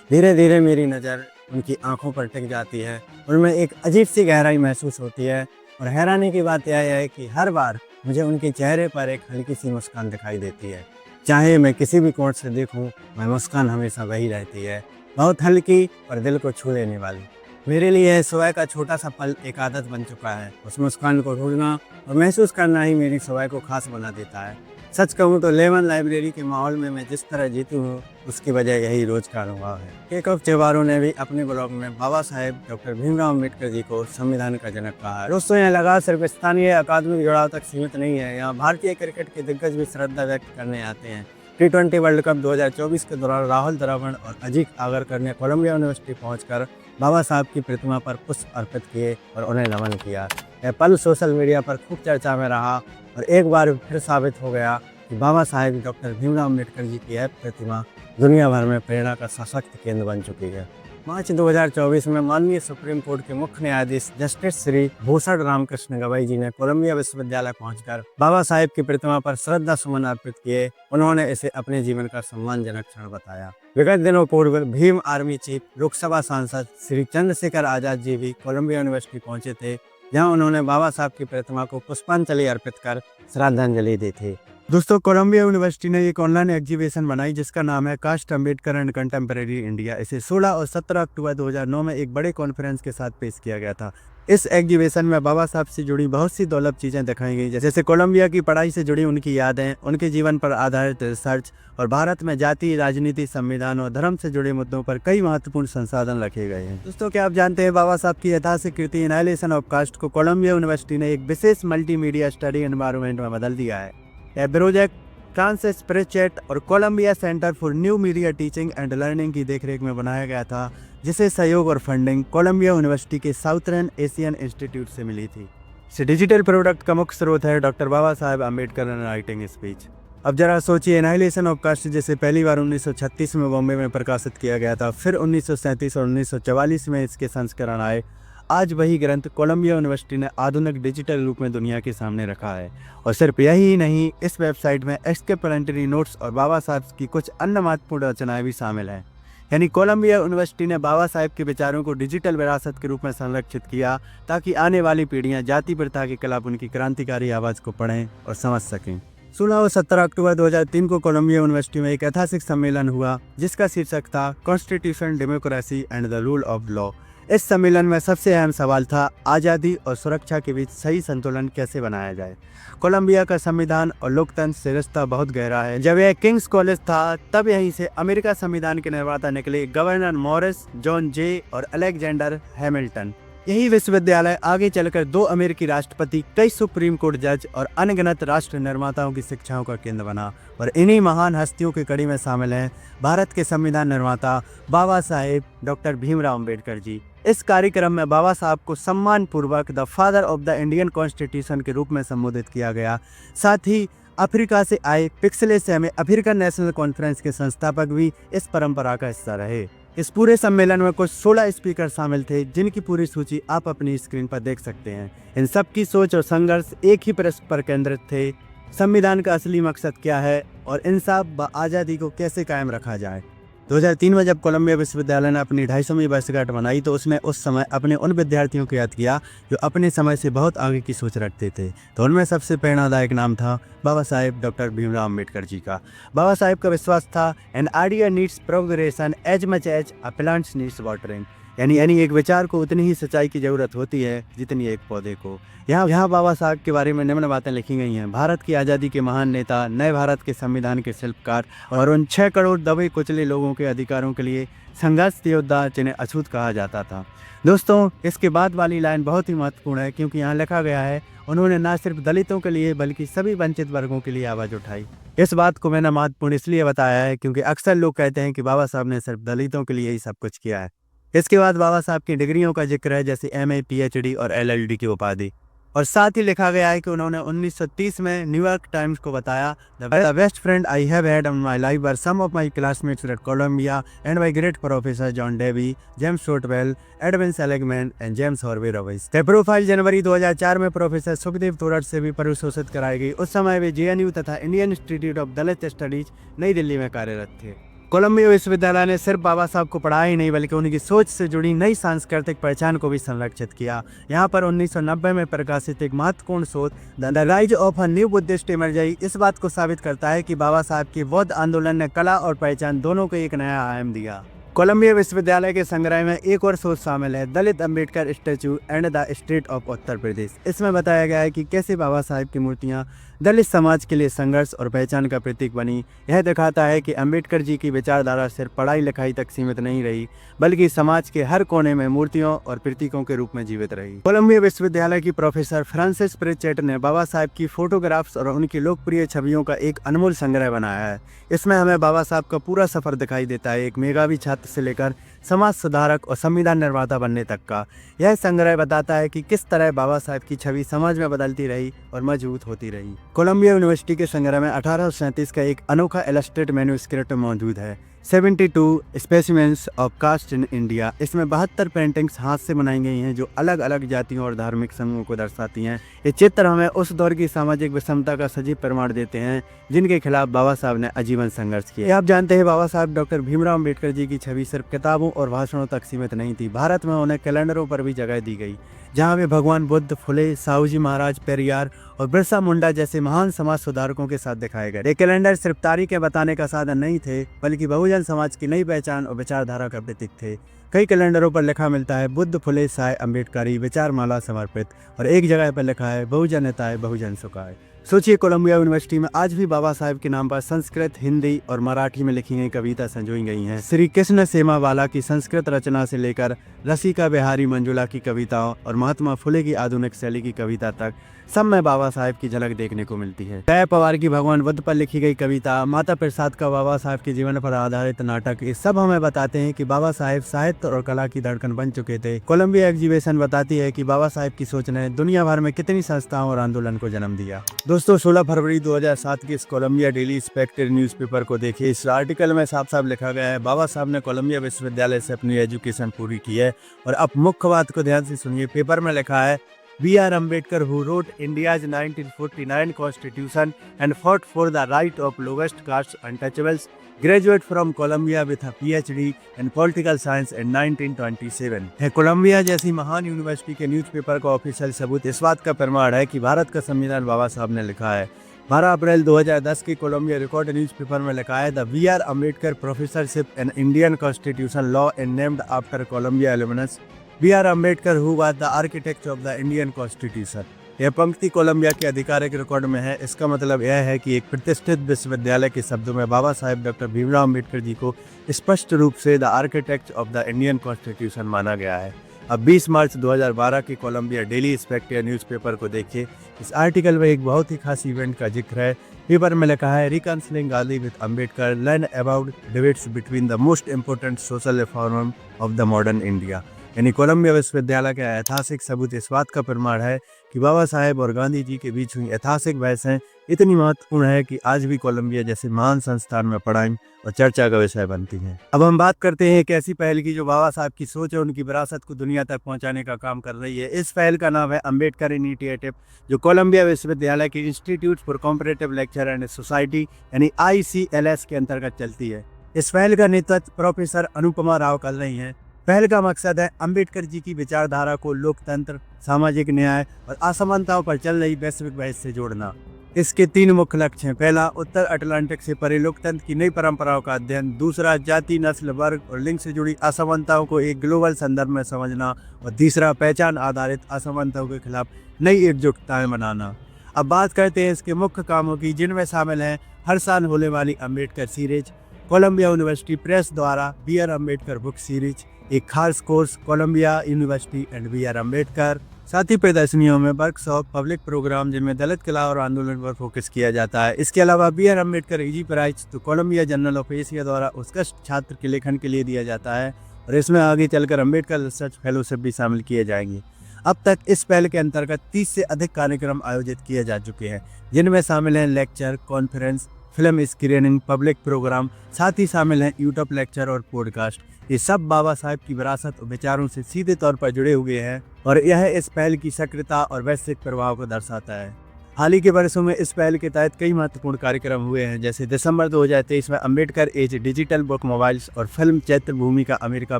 धीरे धीरे मेरी नज़र उनकी आंखों पर टिक जाती है, उनमें एक अजीब सी गहराई महसूस होती है और हैरानी की बात यह है कि हर बार मुझे उनके चेहरे पर एक हल्की सी मुस्कान दिखाई देती है। चाहे मैं किसी भी कोण से देखूं, वह मुस्कान हमेशा वही रहती है, बहुत हल्की और दिल को छू लेने वाली। मेरे लिए यह सुबह का छोटा सा पल एक आदत बन चुका है। उस मुस्कान को ढूंढना और महसूस करना ही मेरी सुबह को खास बना देता है। सच कहूँ तो लेवन लाइब्रेरी के माहौल में मैं जिस तरह जीती हूँ उसकी वजह यही रोज का अनुभव है। केकअप चेवारो ने भी अपने ब्लॉग में बाबा साहेब डॉक्टर भीमराव अम्बेडकर जी को संविधान का जनक कहा है। दोस्तों, यह लगा सिर्फ स्थानीय अकादमिक जुड़ाव तक सीमित नहीं है, यहाँ भारतीय क्रिकेट के दिग्गज भी श्रद्धा व्यक्त करने आते हैं। T20 वर्ल्ड कप 2024 के दौरान राहुल द्रविड़ और अजीत आगरकर ने कोलंबिया यूनिवर्सिटी पहुंचकर बाबा साहब की प्रतिमा पर पुष्प अर्पित किए और उन्हें नमन किया। यह पल सोशल मीडिया पर खूब चर्चा में रहा और एक बार फिर साबित हो गया कि बाबा साहेब डॉक्टर भीमराव अम्बेडकर जी की यह प्रतिमा दुनिया भर में प्रेरणा का सशक्त केंद्र बन चुकी है। मार्च 2024 में माननीय सुप्रीम कोर्ट के मुख्य न्यायाधीश जस्टिस श्री भूषण रामकृष्ण गवई जी ने कोलंबिया विश्वविद्यालय पहुंचकर बाबा साहेब की प्रतिमा पर श्रद्धा सुमन अर्पित किए। उन्होंने इसे अपने जीवन का सम्मानजनक क्षण बताया। विगत दिनों पूर्व भीम आर्मी चीफ लोकसभा सांसद श्री चंद्रशेखर आजाद जी भी कोलंबिया यूनिवर्सिटी पहुंचे थे, जहां उन्होंने बाबा साहब की प्रतिमा को पुष्पांजलि अर्पित कर श्रद्धांजलि दी थी। दोस्तों, कोलंबिया यूनिवर्सिटी ने एक ऑनलाइन एग्जीबिशन बनाई जिसका नाम है caste Ambedkar and contemporary India. इसे 16 और 17 अक्टूबर 2009 में एक बड़े कॉन्फ्रेंस के साथ पेश किया गया था। इस एग्जीबिशन में बाबा साहब से जुड़ी बहुत सी दुर्लभ चीज़ें दिखाई गई, जैसे कोलंबिया की पढ़ाई से जुड़ी उनकी यादें, उनके जीवन पर आधारित रिसर्च और भारत में जाति, राजनीति, संविधान और धर्म से जुड़े मुद्दों पर कई महत्वपूर्ण संसाधन रखे गए हैं। दोस्तों, क्या आप जानते हैं बाबा साहब की ऐतिहासिक कृति एनालिसिस ऑफ कास्ट को कोलंबिया यूनिवर्सिटी ने एक विशेष मल्टीमीडिया स्टडी एनवायरनमेंट में बदल दिया है। यह प्रोजेक्ट फ्रांसिस प्रेचेट और Columbia centre for new media teaching and learning की देखरेख में बनाया गया था, जिसे सहयोग और फंडिंग कोलंबिया यूनिवर्सिटी के साउथर्न एशियन इंस्टीट्यूट से मिली थी। इस डिजिटल प्रोडक्ट का मुख्य स्रोत है doctor Baba Saheb Ambedkar and writing speech. अब जरा सोचिए, एनालिसिस ऑफ कास्ट जिसे पहली बार 1936 में बॉम्बे में प्रकाशित किया गया था, फिर 1937 और 1944 में इसके संस्करण आए। आज वही ग्रंथ कोलंबिया यूनिवर्सिटी ने आधुनिक डिजिटल रूप में दुनिया के सामने रखा है। और सिर्फ यही ही नहीं, इस वेबसाइट में एक्सप्लेनेटरी नोट्स और बाबा साहब की कुछ अन्य महत्वपूर्ण रचनाएं भी शामिल हैं। यानी कोलंबिया यूनिवर्सिटी ने बाबा साहेब के विचारों को डिजिटल विरासत के रूप में संरक्षित किया ताकि आने वाली पीढ़ियां जाति प्रथा के खिलाफ उनकी क्रांतिकारी आवाज़ को पढ़ें और समझ सकें। 16 और 17 अक्टूबर 2003 को कोलंबिया यूनिवर्सिटी में एक ऐतिहासिक सम्मेलन हुआ जिसका शीर्षक था constitution, democracy and the rule of law. इस सम्मेलन में सबसे अहम सवाल था आज़ादी और सुरक्षा के बीच सही संतुलन कैसे बनाया जाए। कोलंबिया का संविधान और लोकतंत्र से रिश्ता बहुत गहरा है। जब यह किंग्स कॉलेज था तब यहीं से अमेरिका संविधान के निर्माता निकले गवर्नर मॉरिस, जॉन जे और अलेक्जेंडर हैमिल्टन। यही विश्वविद्यालय आगे चलकर 2 अमेरिकी राष्ट्रपति, कई सुप्रीम कोर्ट जज और अनगिनत राष्ट्र निर्माताओं की शिक्षाओं का केंद्र बना। और इन्हीं महान हस्तियों की कड़ी में शामिल हैं भारत के संविधान निर्माता बाबा साहेब डॉक्टर भीमराव अम्बेडकर जी। इस कार्यक्रम में बाबा साहब को सम्मान पूर्वक the father of the Indian constitution के रूप में संबोधित किया गया। साथ ही अफ्रीका से आए पिक्सले से हमें अफ्रीकन नेशनल कॉन्फ्रेंस के संस्थापक भी इस परंपरा का हिस्सा रहे। इस पूरे सम्मेलन में कुछ 16 स्पीकर शामिल थे जिनकी पूरी सूची आप अपनी स्क्रीन पर देख सकते हैं। इन सब की सोच और संघर्ष एक ही प्रश्न पर केंद्रित थे, संविधान का असली मकसद क्या है और इंसाफ व आज़ादी को कैसे कायम रखा जाए। 2003 में जब कोलंबिया विश्वविद्यालय ने अपनी 250वीं वर्षगांठ मनाई तो उसने उस समय अपने उन विद्यार्थियों को याद किया जो अपने समय से बहुत आगे की सोच रखते थे। तो उनमें सबसे प्रेरणादायक नाम था बाबा साहेब डॉक्टर भीमराव अम्बेडकर जी का। बाबा साहेब का विश्वास था an idea needs progression as much as a plant needs watering, यानी एक विचार को उतनी ही सच्चाई की जरूरत होती है जितनी एक पौधे को। यहाँ बाबा साहब के बारे में निम्न बातें लिखी गई हैं। भारत की आज़ादी के महान नेता, नए भारत के संविधान के शिल्पकार और उन 6 करोड़ दबे कुचले लोगों के अधिकारों के लिए संघर्ष योद्धा जिन्हें अछूत कहा जाता था। दोस्तों, इसके बाद वाली लाइन बहुत ही महत्वपूर्ण है क्योंकि यहाँ लिखा गया है उन्होंने न सिर्फ दलितों के लिए बल्कि सभी वंचित वर्गों के लिए आवाज़ उठाई। इस बात को मैंने महत्वपूर्ण इसलिए बताया है क्योंकि अक्सर लोग कहते हैं कि बाबा साहब ने सिर्फ दलितों के लिए ही सब कुछ किया है। इसके बाद बाबा साहब की डिग्रियों का जिक्र है जैसे MA, PhD और LLD की उपाधि। और साथ ही लिखा गया है कि उन्होंने 1930 में न्यूयॉर्क टाइम्स को बताया the best friend I have had in my life were some of my classmates at Columbia and my great professor John Dewey, James Shotwell, Edwin Seligman and James Harvey Robinson. The profile जनवरी 2004 में प्रोफेसर सुखदेव थोराट से भी परिशोधित कराई गई। उस समय वे JNU तथा Indian institute of Dalit studies नई दिल्ली में कार्यरत थे। कोलंबिया विश्वविद्यालय ने सिर्फ बाबा साहब को पढ़ाया ही नहीं बल्कि उनकी सोच से जुड़ी नई सांस्कृतिक पहचान को भी संरक्षित किया। यहाँ पर 1990 में प्रकाशित एक महत्वपूर्ण शोध the rise of a new Buddhist emergy इस बात को साबित करता है कि बाबा साहब की बौद्ध आंदोलन ने कला और पहचान दोनों को एक नया आयाम दिया। कोलंबिया विश्वविद्यालय के संग्रह में एक और शोध शामिल है Dalit Ambedkar statue and the state of Uttar Pradesh. इसमें बताया गया है कि कैसे बाबा साहब की मूर्तियां दलित समाज के लिए संघर्ष और पहचान का प्रतीक बनी। यह दिखाता है कि अम्बेडकर जी की विचारधारा सिर्फ पढ़ाई लिखाई तक सीमित नहीं रही बल्कि समाज के हर कोने में मूर्तियों और प्रतीकों के रूप में जीवित रही। कोलंबिया विश्वविद्यालय की प्रोफेसर फ्रांसिस प्रिचेट ने बाबा साहब की फोटोग्राफ्स और उनकी लोकप्रिय छवियों का एक अनमोल संग्रह बनाया है। इसमें हमें बाबा साहब का पूरा सफर दिखाई देता है, एक मेधावी छात्र से लेकर समाज सुधारक और संविधान निर्माता बनने तक का। यह संग्रह बताता है कि किस तरह बाबा साहब की छवि समाज में बदलती रही और मजबूत होती रही। कोलंबिया यूनिवर्सिटी के संग्रह में 1837 का एक अनोखा इलस्ट्रेट मैन्युस्क्रिप्ट मौजूद है 72 specimens of caste in India. इसमें 72 पेंटिंग्स हाथ से बनाई गई हैं जो अलग अलग जातियों और धार्मिक समूहों को दर्शाती हैं। ये चित्र हमें उस दौर की सामाजिक विषमता का सजीव प्रमाण देते हैं जिनके खिलाफ बाबा साहब ने आजीवन संघर्ष किया। आप जानते हैं बाबा साहब डॉक्टर भीमराव अम्बेडकर जी की छवि सिर्फ किताबों और भाषणों तक सीमित नहीं थी। भारत में उन्हें कैलेंडरों पर भी जगह दी गई जहाँ वे भगवान बुद्ध, फुले, साहूजी महाराज, पेरियार और बिरसा मुंडा जैसे महान समाज सुधारकों के साथ दिखाए गए। ये कैलेंडर सिर्फ तारीखें बताने का साधन नहीं थे बल्कि बहुजन समाज की नई पहचान और विचारधारा का प्रतीक थे। कई कैलेंडरों पर लिखा मिलता है बुद्ध, फुले, साय, अम्बेडकरी विचारमाला समर्पित और एक जगह पर लिखा है बहुजन हिताय बहुजन सुखाय। सोचिए कोलंबिया यूनिवर्सिटी में आज भी बाबा साहब के नाम पर संस्कृत, हिंदी और मराठी में लिखी गई कविता संजोई गई हैं। श्री कृष्ण सेमावाला की संस्कृत रचना से लेकर रसिका बिहारी मंजुला की कविताओं और महात्मा फुले की आधुनिक शैली की कविता तक सब में बाबा साहब की झलक देखने को मिलती है। जय पवार की भगवान बुद्ध पर लिखी गई कविता, माता प्रसाद का बाबा साहब के जीवन पर आधारित नाटक, ये सब हमें बताते हैं कि बाबा साहब साहित्य और कला की धड़कन बन चुके थे। कोलंबिया एग्जीबिशन बताती है कि बाबा साहब की सोच ने दुनिया भर में कितनी संस्थाओं और आंदोलन को जन्म दिया। दोस्तों, 16 फरवरी 2007 की इस कोलंबिया डेली स्पेक्टेटर न्यूज़पेपर को देखिए। इस आर्टिकल में साफ साफ लिखा गया है बाबा साहब ने कोलंबिया विश्वविद्यालय से अपनी एजुकेशन पूरी की है। और अब मुख्य बात को ध्यान से सुनिए। पेपर में लिखा है B.R. Ambedkar, who wrote India's 1949 Constitution and fought for the right of lowest caste untouchables, graduate from Columbia with a PhD in Political Science in 1927। है कोलंबिया जैसी महान यूनिवर्सिटी के न्यूज़पेपर का ऑफिशियल सबूत इस बात का प्रमाण है कि भारत का संविधान बाबा साहब ने लिखा है। 12 अप्रैल 2010 की कोलंबिया रिकॉर्ड न्यूज़पेपर में लिखा है the V R Ambedkar professorship in Indian constitution law and named after Columbia alumnus V R Ambedkar who was the architect of the Indian constitution. यह पंक्ति कोलंबिया के आधिकारिक रिकॉर्ड में है। इसका मतलब यह है कि एक प्रतिष्ठित विश्वविद्यालय के शब्दों में बाबा साहेब डॉक्टर भीमराव अम्बेडकर जी को स्पष्ट रूप से the architect of the Indian constitution माना गया है। अब 20 मार्च 2012 की कोलंबिया डेली स्पेक्टर न्यूज़पेपर को देखिए। इस आर्टिकल में एक बहुत ही खास इवेंट का जिक्र है। पेपर में लिखा है reconciling Gandhi with Ambedkar learn about debates between the most important social reform of the modern India. यानी कोलंबिया विश्वविद्यालय का ऐतिहासिक सबूत इस बात का प्रमाण है कि बाबा साहेब और गांधी जी के बीच हुई ऐतिहासिक बहसें इतनी महत्वपूर्ण है कि आज भी कोलंबिया जैसे महान संस्थान में पढ़ाई और चर्चा का विषय बनती हैं। अब हम बात करते हैं एक ऐसी पहल की जो बाबा साहब की सोच और उनकी विरासत को दुनिया तक पहुंचाने का काम कर रही है। इस पहल का नाम है अम्बेडकर इनिशिएटिव, जो कोलंबिया विश्वविद्यालय की institute for comparative lecture and society यानी ICLS के अंतर्गत चलती है। इस पहल का नेतृत्व प्रोफेसर अनुपमा राव कर रही हैं। पहल का मकसद है अम्बेडकर जी की विचारधारा को लोकतंत्र, सामाजिक न्याय और असमानताओं पर चल रही वैश्विक बहस से जोड़ना। इसके 3 मुख्य लक्ष्य हैं। पहला, उत्तर अटलांटिक से परे लोकतंत्र की नई परंपराओं का अध्ययन। दूसरा, जाति, नस्ल, वर्ग और लिंग से जुड़ी असमानताओं को एक ग्लोबल संदर्भ में समझना। और तीसरा, पहचान आधारित असमानताओं के खिलाफ नई एकजुटताएं बनाना। अब बात करते हैं इसके मुख्य कामों की, जिनमें शामिल हैं हर साल होने वाली Ambedkar series, Columbia University Press द्वारा B R Ambedkar book series, एक खास course Columbia University and B R Ambedkar, साथ ही प्रदर्शनियों में वर्कशॉप, पब्लिक प्रोग्राम जिनमें दलित कला और आंदोलन पर फोकस किया जाता है। इसके अलावा B R Ambedkar essay prize तो कोलंबिया जर्नल ऑफ एशिया द्वारा उत्कृष्ट छात्र के लेखन के लिए दिया जाता है और इसमें आगे चलकर अम्बेडकर रिसर्च फेलोशिप भी शामिल किए जाएंगे। अब तक इस पहल के अंतर्गत 30 से अधिक कार्यक्रम आयोजित किए जा चुके हैं, जिनमें शामिल हैं lecture, conference, film screening, public programme, साथ ही शामिल हैं यूट्यूब लेक्चर और पॉडकास्ट। ये सब बाबा साहेब की विरासत और विचारों से सीधे तौर पर जुड़े हुए हैं और यह इस पहल की सक्रियता और वैश्विक प्रभाव को दर्शाता है। हाल ही के वर्षों में इस पहल के तहत कई महत्वपूर्ण कार्यक्रम हुए हैं, जैसे दिसंबर 2023 में Ambedkar as digital book mobiles और फिल्म चैत्र भूमि का अमेरिका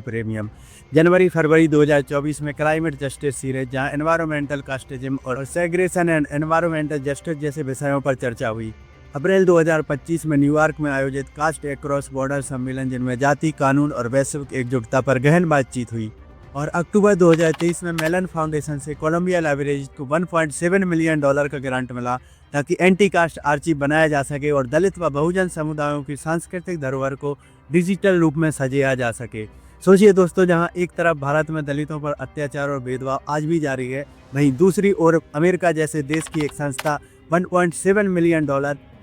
प्रीमियम। जनवरी-फरवरी 2024 में क्लाइमेट जस्टिस सीरीज, जहां एनवायरमेंटल कास्टिज्म और सेग्रेगेशन एंड एनवायरमेंटल जस्टिस जैसे विषयों पर चर्चा हुई। अप्रैल 2025 में न्यूयॉर्क में आयोजित कास्ट एक्रॉस बॉर्डर सम्मेलन, जिनमें जाति, कानून और वैश्विक एकजुटता पर गहन बातचीत हुई। और अक्टूबर 2023 में मेलन फाउंडेशन से कोलंबिया लाइब्रेरी को $1.7 मिलियन का ग्रांट मिला ताकि एंटी कास्ट आर्चिव बनाया जा सके और दलित व बहुजन समुदायों की सांस्कृतिक धरोहर को डिजिटल रूप में सजाया जा सके। सोचिए दोस्तों, जहां एक तरफ भारत में दलितों पर अत्याचार और भेदभाव आज भी जारी है, वहीं दूसरी ओर अमेरिका जैसे देश की एक संस्था $1.7 मिलियन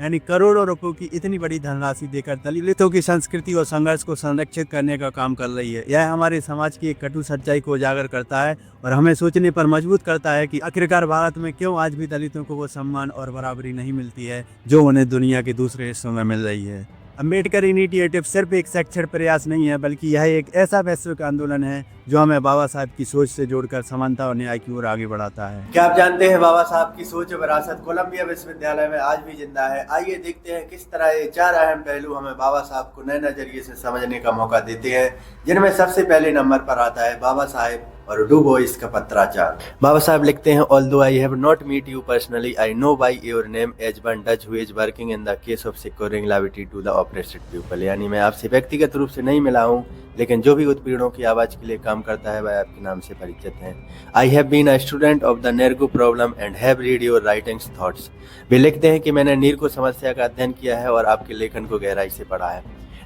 यानी करोड़ों रुपयों की इतनी बड़ी धनराशि देकर दलितों की संस्कृति और संघर्ष को संरक्षित करने का काम कर रही है। यह हमारे समाज की एक कटु सच्चाई को उजागर करता है और हमें सोचने पर मजबूर करता है कि आखिरकार भारत में क्यों आज भी दलितों को वो सम्मान और बराबरी नहीं मिलती है जो उन्हें दुनिया के दूसरे हिस्सों में मिल रही है। अम्बेडकर इनिशिएटिव सिर्फ एक शैक्षणिक प्रयास नहीं है, बल्कि यह एक ऐसा वैश्विक आंदोलन है जो हमें बाबा साहब की सोच से जोड़कर समानता और न्याय की ओर आगे बढ़ाता है। क्या आप जानते हैं बाबा साहब की सोच और विरासत कोलंबिया विश्वविद्यालय में आज भी जिंदा है? आइए देखते हैं किस तरह ये 4 अहम पहलू हमें बाबा साहब को नए नजरिए से समझने का मौका देते हैं, जिनमें सबसे पहले नंबर पर आता है बाबा साहेब और डू बोइस का पत्राचार। बाबा साहब लिखते हैं, although I have not meet you personally, I know by your name as one Dutch who is working in the case of securing liberty to the operated people. यानी मैं आपसे व्यक्तिगत रूप से नहीं मिला हूँ, लेकिन जो भी उत्पीड़नों की आवाज के लिए काम करता है वह आपके नाम से परिचित है। I have been a student of the नेर्गो problem and have read your writings thoughts. वे लिखते हैं कि मैंने नीरगो समस्या का अध्ययन किया है और आपके लेखन को गहराई से पढ़ा है।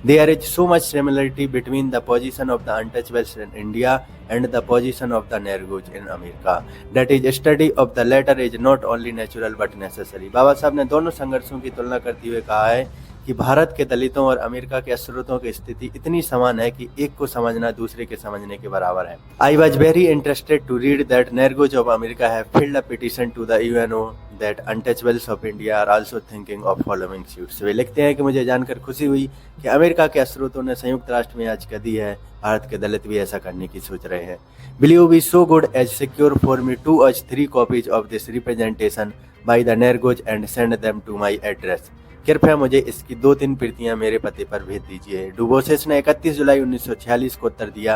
There is so much similarity between the position of the untouchables in India and the position of the Negroes in America that is study of the latter is not only natural but necessary। बाबा साहब ने दोनों संघर्षों की तुलना करते हुए कहा है कि भारत के दलितों और अमेरिका के अश्रुतों की स्थिति इतनी समान है कि एक को समझना दूसरे के समझने के बराबर है। I was very interested to read that Negroes of America have filed a petition to the UNO that untouchables of India are also thinking of following suit। वे लिखते हैं कि मुझे जानकर खुशी हुई कि अमेरिका के अश्रुतों ने संयुक्त राष्ट्र में याचिका दी है, भारत के दलित भी ऐसा करने की सोच रहे हैं। Will you be so good as secure for me 2 or 3 copies of this representation by the Negroes and send them to my address। कृपया मुझे इसकी 2-3 प्रतियां मेरे पते पर भेज दीजिए। डुबोसेस ने 31 जुलाई 1946 को उत्तर दिया।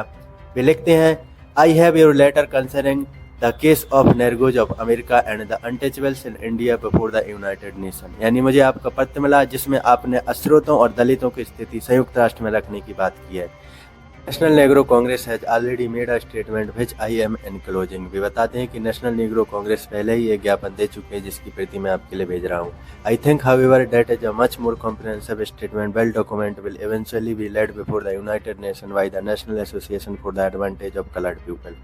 वे लिखते हैं, I have your letter concerning the case of Negroes of America and the untouchables in India before the United Nation. यानी मुझे आपका पत्र मिला जिसमें आपने अश्रोतों और दलितों की स्थिति संयुक्त राष्ट्र में रखने की बात की है। National Negro Congress has already made a statement which I am enclosing. वे बताते हैं कि नेशनल नेग्रो कांग्रेस पहले ही एक ज्ञापन दे चुके हैं जिसकी प्रति मैं आपके लिए भेज रहा हूँ। I think however that is a much more comprehensive statement well document will eventually B laid before the United nation by the national association for the advantage of coloured people.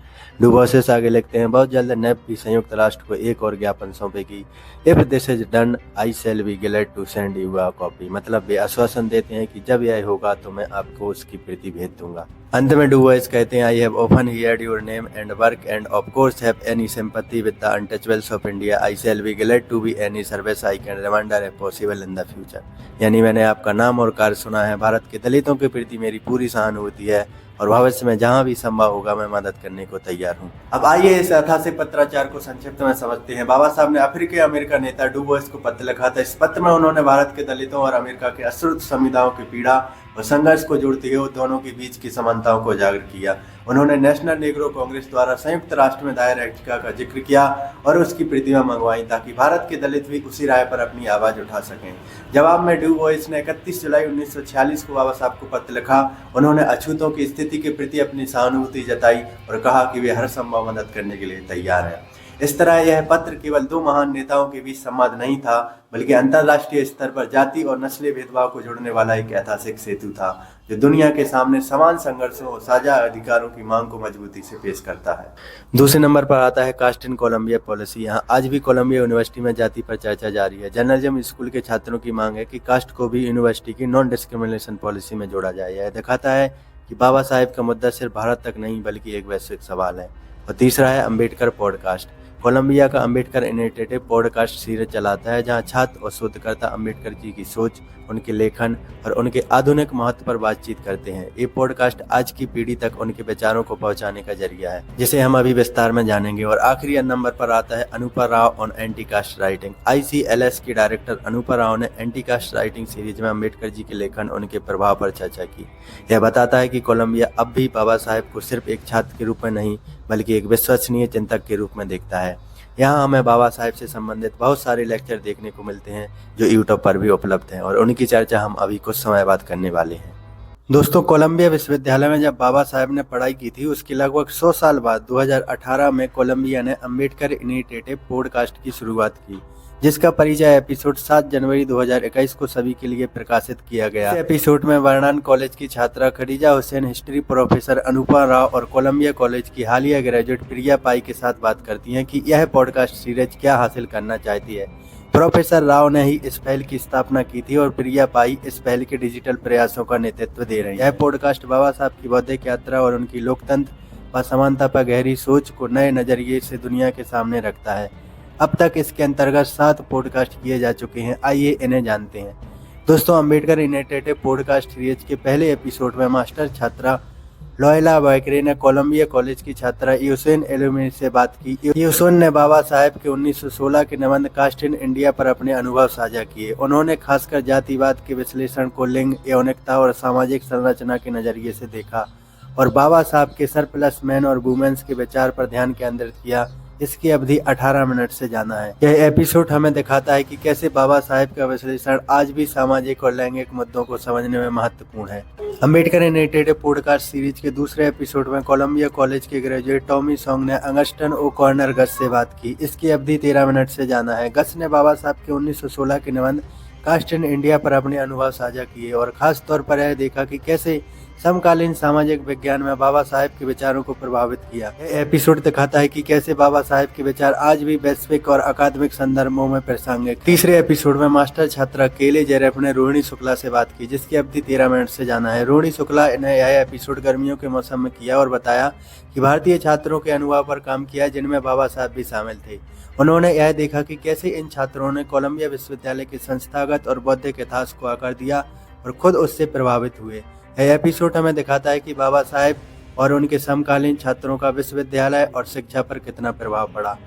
Do bosses आगे लिखते हैं, बहुत जल्द नेप भी संयुक्त राष्ट्र को एक और ज्ञापन सौंपेगी। If this is done I shall be glad to send you a copy. मतलब वे आश्वासन देते हैं कि जब यह होगा तो मैं आपको उसकी प्रति भेज दूंगा। अंत में डू बॉयस कहते हैं, I have often heard your name and work and of course have any sympathy with the untouchables of India. I shall be glad to be any service I can reminder if possible in the future. यानी मैंने आपका नाम और कार्य सुना है। भारत के दलितों के प्रति मेरी पूरी सहानुभूति है और भविष्य में जहां भी संभव होगा मैं मदद करने को तैयार हूं। अब आइए इस ऐतिहासिक पत्राचार को संक्षिप्त में समझते हैं। बाबा साहब ने अफ्रीकी अमेरिका नेता डू बोइस को पत्र लिखा था। इस पत्र में उन्होंने भारत के दलितों और अमेरिका के अश्रुत समुदायों की पीड़ा और संघर्ष को जोड़ते हुए दोनों के बीच की समानताओं को उजागर किया। उन्होंने नेशनल नेग्रो कांग्रेस द्वारा संयुक्त राष्ट्र में दायर याचिका का जिक्र किया और उसकी प्रतियां मंगवाई ताकि भारत के दलित भी उसी राय पर अपनी आवाज उठा सकें। जवाब में डू बोइस ने 31 जुलाई 1946 को बाबा साहब को पत्र लिखा। उन्होंने अछूतों की स्थिति के प्रति अपनी सहानुभूति जताई और कहा कि वे हर संभव मदद करने के लिए तैयार है। इस तरह यह पत्र केवल दो महान नेताओं के बीच संवाद नहीं था बल्कि अंतर्राष्ट्रीय स्तर पर जाति और नस्लीय भेदभाव को जोड़ने वाला एक ऐतिहासिक सेतु था जो दुनिया के सामने समान संघर्षों और साझा अधिकारों की मांग को मजबूती से पेश करता है। दूसरे नंबर पर आता है कास्ट इन कोलंबिया पॉलिसी। यहाँ आज भी कोलंबिया यूनिवर्सिटी में जाति पर चर्चा जारी है। जर्नलिज्म स्कूल के छात्रों की मांग है कि कास्ट को भी यूनिवर्सिटी की नॉन डिस्क्रिमिनेशन पॉलिसी में जोड़ा जाए। यह दिखाता है कि बाबा साहेब का मुद्दा सिर्फ भारत तक नहीं बल्कि एक वैश्विक सवाल है। और तीसरा है अम्बेडकर पॉडकास्ट। कोलंबिया का अम्बेडकर इनिशिएटिव पॉडकास्ट सीरीज चलाता है जहां छात्र और शोधकर्ता अम्बेडकर जी की सोच, उनके लेखन और उनके आधुनिक महत्व पर बातचीत करते हैं। ये पॉडकास्ट आज की पीढ़ी तक उनके विचारों को पहुंचाने का जरिया है जिसे हम अभी विस्तार में जानेंगे। और आखिरी नंबर पर आता है Anupa Rao on anti cast writing. ICLS की डायरेक्टर अनुपा राव ने एंटी कास्ट राइटिंग सीरीज में अम्बेडकर जी के लेखन, उनके प्रभाव पर चर्चा की। यह बताता है कि कोलंबिया अब भी बाबा साहेब को सिर्फ एक छात्र के रूप में नहीं बल्कि एक विश्वसनीय चिंतक के रूप में देखता है। यहाँ हमें बाबा साहेब से संबंधित बहुत सारे लेक्चर देखने को मिलते हैं जो यूट्यूब पर भी उपलब्ध हैं और उनकी चर्चा हम अभी कुछ समय बाद करने वाले हैं। दोस्तों, कोलंबिया विश्वविद्यालय में जब बाबा साहेब ने पढ़ाई की थी उसके लगभग 100 साल बाद 2018 में कोलंबिया ने अम्बेडकर इनिशिएटिव पॉडकास्ट की शुरुआत की जिसका परिचय एपिसोड 7 जनवरी 2021 को सभी के लिए प्रकाशित किया गया। इस एपिसोड में वर्णन कॉलेज की छात्रा खदीजा हुसैन, हिस्ट्री प्रोफेसर अनुपा राव और कोलंबिया कॉलेज की हालिया ग्रेजुएट प्रिया पाई के साथ बात करती हैं कि यह पॉडकास्ट सीरीज क्या हासिल करना चाहती है। प्रोफेसर राव ने ही इस पहल की स्थापना की थी और प्रिया पाई इस पहल के डिजिटल प्रयासों का नेतृत्व दे रही हैं। यह पॉडकास्ट बाबा साहब की बौद्धिक यात्रा और उनकी लोकतंत्र व समानता पर गहरी सोच को नए नजरिए से दुनिया के सामने रखता है। अब तक इसके अंतर्गत 7 पॉडकास्ट किए जा चुके हैं। आइए इन्हें जानते हैं। दोस्तों, अम्बेडकर इनिशिएटिव पॉडकास्ट सीरीज के पहले एपिसोड में मास्टर छात्रा लोयला बैकरे ने कोलंबिया कॉलेज की छात्रा यूसेन एलुमिनी से बात की। यूसेन ने बाबा साहेब के 1916 के निबंध कास्ट इन इंडिया पर अपने अनुभव साझा किए। उन्होंने खासकर जातिवाद के विश्लेषण को लिंग, यौनिकता और सामाजिक संरचना के नजरिए से देखा और बाबा साहब के सरप्लस मैन और वुमेन्स के विचार पर ध्यान केंद्रित किया। इसकी अवधि 18 मिनट से ज्यादा है। यह एपिसोड हमें दिखाता है कि कैसे बाबा साहेब का विश्लेषण आज भी सामाजिक और लैंगिक मुद्दों को समझने में महत्वपूर्ण है। अम्बेडकर इनिशिएटिव पॉडकास्ट सीरीज के दूसरे एपिसोड में कोलंबिया कॉलेज के ग्रेजुएट टॉमी सॉन्ग ने अंगस्टन ओ कॉर्नर गस से बात की। इसकी अवधि 13 मिनट से ज्यादा है। गस ने बाबा साहब के 1916 के निबंध कास्ट इन इंडिया पर अपने अनुभव साझा किए और खास तौर पर यह देखा कि कैसे समकालीन सामाजिक विज्ञान में बाबा साहेब के विचारों को प्रभावित किया। यह एपिसोड दिखाता है कि कैसे बाबा साहेब के विचार आज भी वैश्विक और अकादमिक संदर्भों में प्रासंगिक। तीसरे एपिसोड में मास्टर छात्रा केले जेरेफ ने रोहिणी शुक्ला से बात की जिसकी अवधि 13 मिनट से जाना है। रोहिणी शुक्ला ने यह एपिसोड गर्मियों के मौसम में किया और बताया कि भारतीय छात्रों के अनुभव पर काम किया जिनमें बाबा साहब भी शामिल थे। उन्होंने यह देखा कि कैसे इन छात्रों ने कोलंबिया विश्वविद्यालय के संस्थागत और बौद्धिक इतिहास को आकार दिया और खुद उससे प्रभावित हुए। यह एपिसोड हमें दिखाता है कि बाबा साहेब और उनके समकालीन छात्रों का विश्वविद्यालय और शिक्षा पर कितना प्रभाव पड़ा।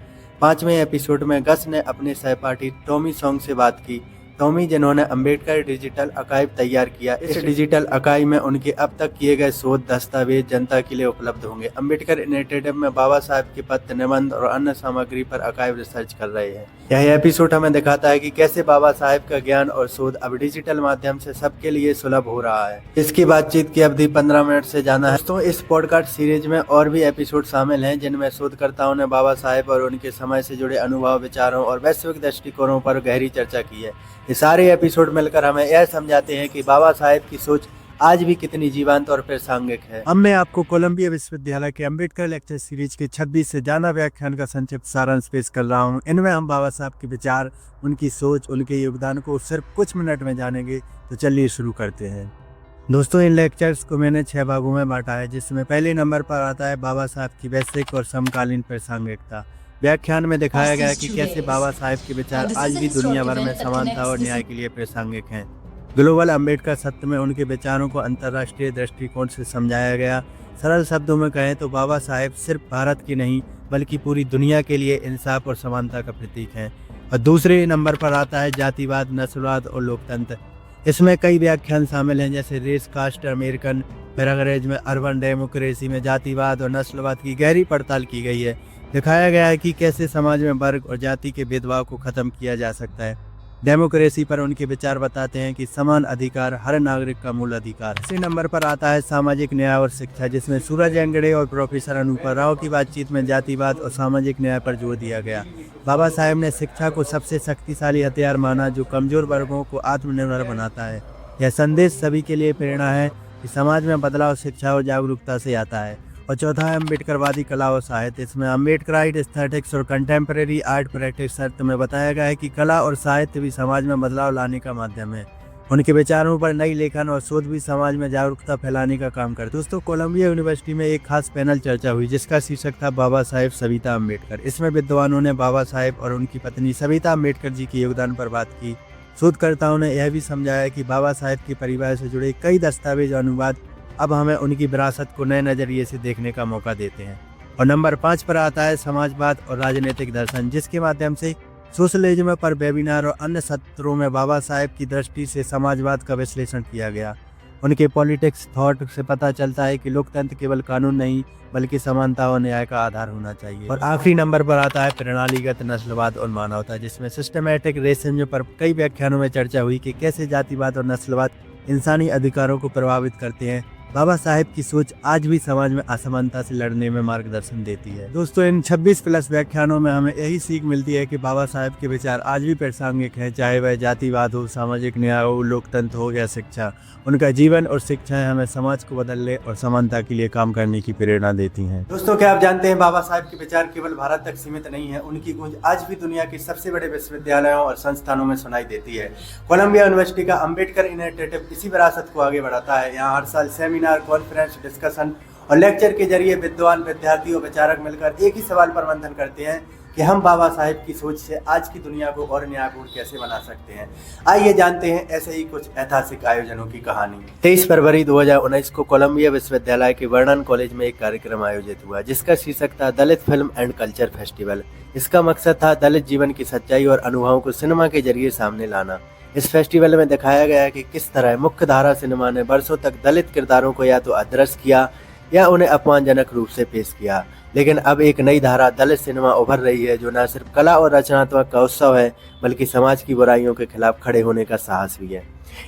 5वें एपिसोड में गस ने अपने सहपाठी टॉमी सॉन्ग से बात की। टॉमी, जिन्होंने अम्बेडकर डिजिटल आर्काइव तैयार किया। इस डिजिटल आर्काइव में उनके अब तक किए गए शोध दस्तावेज जनता के लिए उपलब्ध होंगे। अम्बेडकर इनिशिएटिव में बाबा साहब के पत्र, निबंध और अन्य सामग्री पर आर्काइव रिसर्च कर रहे हैं। यह एपिसोड हमें दिखाता है कि कैसे बाबा साहब का ज्ञान और शोध अब डिजिटल माध्यम से सबके लिए सुलभ हो रहा है। इसकी बातचीत की अवधि 15 मिनट से ज्यादा है। दोस्तों, इस पॉडकास्ट सीरीज में और भी एपिसोड शामिल हैं जिनमें शोधकर्ताओं ने बाबा साहब और उनके समय से जुड़े अनुभव, विचारों और वैश्विक दृष्टिकोणों पर गहरी चर्चा की है। ये सारे एपिसोड मिलकर हमें यह समझाते हैं कि बाबा साहब की सोच आज भी कितनी जीवंत और प्रासंगिक है। अब मैं आपको कोलंबिया विश्वविद्यालय के अम्बेडकर लेक्चर सीरीज के 26 से ज्यादा व्याख्यान का संक्षिप्त सारांश पेश कर रहा हूँ। इनमें हम बाबा साहब के विचार, उनकी सोच, उनके योगदान को सिर्फ कुछ मिनट में जानेंगे। तो चलिए शुरू करते हैं। दोस्तों, इन लेक्चर्स को मैंने 6 भागों में बांटा है, जिसमें पहले नंबर पर आता है बाबा साहब की वैश्विक और समकालीन प्रासंगिकता। व्याख्यान में दिखाया गया कि कैसे बाबा साहब के विचार आज भी दुनिया भर में समानता और न्याय के लिए प्रासंगिक हैं। ग्लोबल अम्बेडकर सत्र में उनके विचारों को अंतर्राष्ट्रीय दृष्टिकोण से समझाया गया। सरल शब्दों में कहें तो बाबा साहब सिर्फ भारत की नहीं बल्कि पूरी दुनिया के लिए इंसाफ और समानता का प्रतीक हैं। और दूसरे नंबर पर आता है जातिवाद, नस्लवाद और लोकतंत्र। इसमें कई व्याख्यान शामिल हैं, जैसे रेस, कास्ट, अमेरिकन पैराग्रेज में अर्बन डेमोक्रेसी में जातिवाद और नस्लवाद की गहरी पड़ताल की गई है। दिखाया गया है कि कैसे समाज में वर्ग और जाति के भेदभाव को खत्म किया जा सकता है। डेमोक्रेसी पर उनके विचार बताते हैं कि समान अधिकार हर नागरिक का मूल अधिकार है। इसी नंबर पर आता है सामाजिक न्याय और शिक्षा, जिसमें सूरज एंगड़े और प्रोफेसर अनूपर राव की बातचीत में जातिवाद और सामाजिक न्याय पर जोर दिया गया। बाबा साहब ने शिक्षा को सबसे शक्तिशाली हथियार माना जो कमजोर वर्गों को आत्मनिर्भर बनाता है। यह संदेश सभी के लिए प्रेरणा है कि समाज में बदलाव शिक्षा और जागरूकता से आता है। और चौथा है अम्बेडकरवादी कला और साहित्य। इसमें अम्बेडकराइट एस्थेटिक्स और कंटेम्परेरी आर्ट प्रैक्टिस शर्त में बताया गया है कि कला और साहित्य भी समाज में बदलाव लाने का माध्यम है। उनके विचारों पर नई लेखन और शोध भी समाज में जागरूकता फैलाने का काम करते। दोस्तों, कोलंबिया यूनिवर्सिटी में एक खास पैनल चर्चा हुई जिसका शीर्षक था बाबा साहेब सविता अम्बेडकर। इसमें विद्वानों ने बाबा साहेब और उनकी पत्नी सविता अम्बेडकर जी के योगदान पर बात की। शोधकर्ताओं ने यह भी समझाया कि बाबा साहेब के परिवार से जुड़े कई दस्तावेज और अनुवाद अब हमें उनकी विरासत को नए नजरिए से देखने का मौका देते हैं। और नंबर 5 पर आता है समाजवाद और राजनीतिक दर्शन, जिसके माध्यम से सोशलिज्म पर वेबिनार और अन्य सत्रों में बाबा साहेब की दृष्टि से समाजवाद का विश्लेषण किया गया। उनके पॉलिटिक्स थॉट से पता चलता है कि लोकतंत्र केवल कानून नहीं बल्कि समानता और न्याय का आधार होना चाहिए। और आखिरी नंबर पर आता है प्रणालीगत नस्लवाद और मानवता, जिसमें सिस्टमैटिक रेसिज्म पर कई व्याख्यानों में चर्चा हुई कि कैसे जातिवाद और नस्लवाद इंसानी अधिकारों को प्रभावित करते हैं। बाबा साहेब की सोच आज भी समाज में असमानता से लड़ने में मार्गदर्शन देती है। दोस्तों, इन 26+ व्याख्यानों में हमें यही सीख मिलती है कि बाबा साहेब के विचार आज भी प्रासंगिक हैं, चाहे वह जातिवाद हो, सामाजिक न्याय हो, लोकतंत्र हो या शिक्षा। उनका जीवन और शिक्षाएं हमें समाज को बदलने और समानता के लिए काम करने की प्रेरणा देती हैं। दोस्तों, क्या आप जानते हैं बाबा साहेब के विचार केवल भारत तक सीमित नहीं है। उनकी गूंज आज भी दुनिया के सबसे बड़े विश्वविद्यालयों और संस्थानों में सुनाई देती है। कोलंबिया यूनिवर्सिटी का अम्बेडकर इनिशिएटिव इसी विरासत को आगे बढ़ाता है। यहाँ हर साल सेमिनार, कॉन्फ्रेंस, डिस्कशन और लेक्चर के जरिए विद्वान, विद्यार्थी और विचारक मिलकर एक ही सवाल पर मंथन करते हैं कि हम बाबा साहेब की सोच से आज की दुनिया को और न्यायपूर्ण कैसे बना सकते हैं। आइए जानते हैं ऐसे ही कुछ ऐतिहासिक आयोजनों की कहानी। 23 फरवरी 2019 को कोलंबिया विश्वविद्यालय के वर्णन कॉलेज में एक कार्यक्रम आयोजित हुआ जिसका शीर्षक था दलित फिल्म एंड कल्चर फेस्टिवल। इसका मकसद था दलित जीवन की सच्चाई और अनुभवों को सिनेमा के जरिए सामने लाना। इस फेस्टिवल में दिखाया गया कि किस तरह मुख्य धारा सिनेमा ने वर्षों तक दलित किरदारों को या तो अदृश्य किया या उन्हें अपमानजनक रूप से पेश किया। लेकिन अब एक नई धारा दलित सिनेमा उभर रही है जो न सिर्फ कला और रचनात्मक का उत्सव है बल्कि समाज की बुराइयों के खिलाफ खड़े होने का साहस भी है।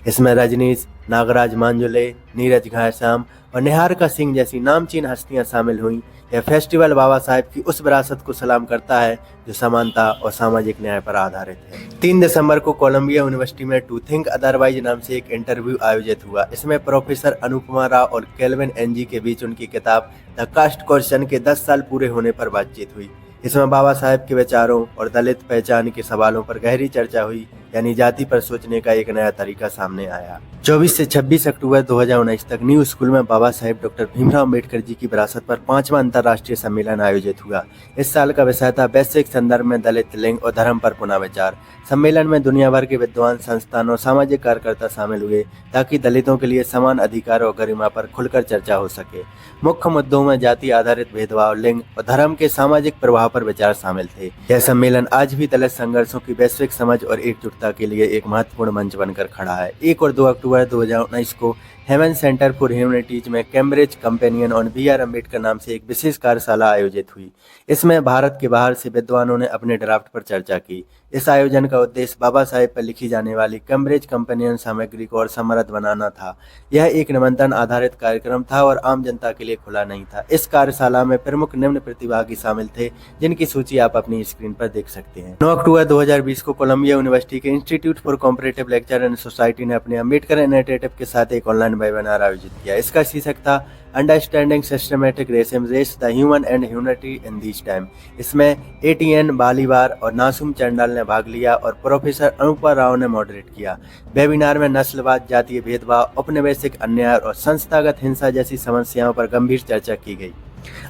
इसमें रजनीश, नागराज मांजुले, नीरज घनश्याम और निहारिका सिंह जैसी नामचीन हस्तियां शामिल हुईं। यह फेस्टिवल बाबा साहेब की उस विरासत को सलाम करता है जो समानता और सामाजिक न्याय पर आधारित है। 3 दिसंबर को कोलंबिया यूनिवर्सिटी में टू थिंक अदरवाइज नाम से एक इंटरव्यू आयोजित हुआ। इसमें प्रोफेसर अनुपमा राव और केल्विन एनजी के बीच उनकी किताब द कास्ट क्वेश्चन के 10 साल पूरे होने पर बातचीत हुई। इसमें बाबा साहेब के विचारों और दलित पहचान के सवालों पर गहरी चर्चा हुई, यानी जाति पर सोचने का एक नया तरीका सामने आया। 24 से 26 अक्टूबर 2019 तक न्यू स्कूल में बाबा साहेब डॉक्टर भीमराव अम्बेडकर जी की विरासत पर 5वां अंतर्राष्ट्रीय सम्मेलन आयोजित हुआ। इस साल का विषय था वैश्विक संदर्भ में दलित, लिंग और धर्म पर पुनः विचार। सम्मेलन में दुनिया भर के विद्वान, संस्थान और सामाजिक कार्यकर्ता शामिल हुए ताकि दलितों के लिए समान अधिकार और गरिमा पर खुलकर चर्चा हो सके। मुख्य मुद्दों में जाति आधारित भेदभाव, लिंग और धर्म के सामाजिक प्रभाव पर विचार शामिल थे। यह सम्मेलन आज भी दलित संघर्षों की वैश्विक समझ और एकजुटता जनता के लिए एक महत्वपूर्ण मंच बनकर खड़ा है। 1 और 2 अक्टूबर 2019 को हेमन सेंटर फॉर ह्यूमैनिटीज में Cambridge companion on B R. Ambedkar नाम से एक विशेष कार्यशाला आयोजित हुई। इसमें भारत के बाहर से विद्वानों ने अपने ड्राफ्ट पर चर्चा की। इस आयोजन का उद्देश्य बाबा साहेब पर लिखी जाने वाली कैम्ब्रिज कंपेनियन सामग्री को और समृद्ध बनाना था। यह एक निमंत्रण आधारित कार्यक्रम था और आम जनता के लिए खुला नहीं था। इस कार्यशाला में प्रमुख निम्न प्रतिभागी शामिल थे, जिनकी सूची आप अपनी स्क्रीन पर देख सकते हैं। 9 अक्टूबर 2020 को कोलंबिया यूनिवर्सिटी के institute for comparative lecture and society ने अपने अम्बेडकर इनिशिएटिव के साथ एक ऑनलाइन वेबिनार आयोजित किया। इसका शीर्षक था understanding systematic racism, the human and humanity in this time. इसमें एटीएन बालीवार और नासुम चंडाल ने भाग लिया और प्रोफेसर अनुपा राव ने मॉडरेट किया। वेबिनार में नस्लवाद, जातीय भेदभाव, औपनिवेशिक अन्याय और संस्थागत हिंसा जैसी समस्याओं पर गंभीर चर्चा की गई।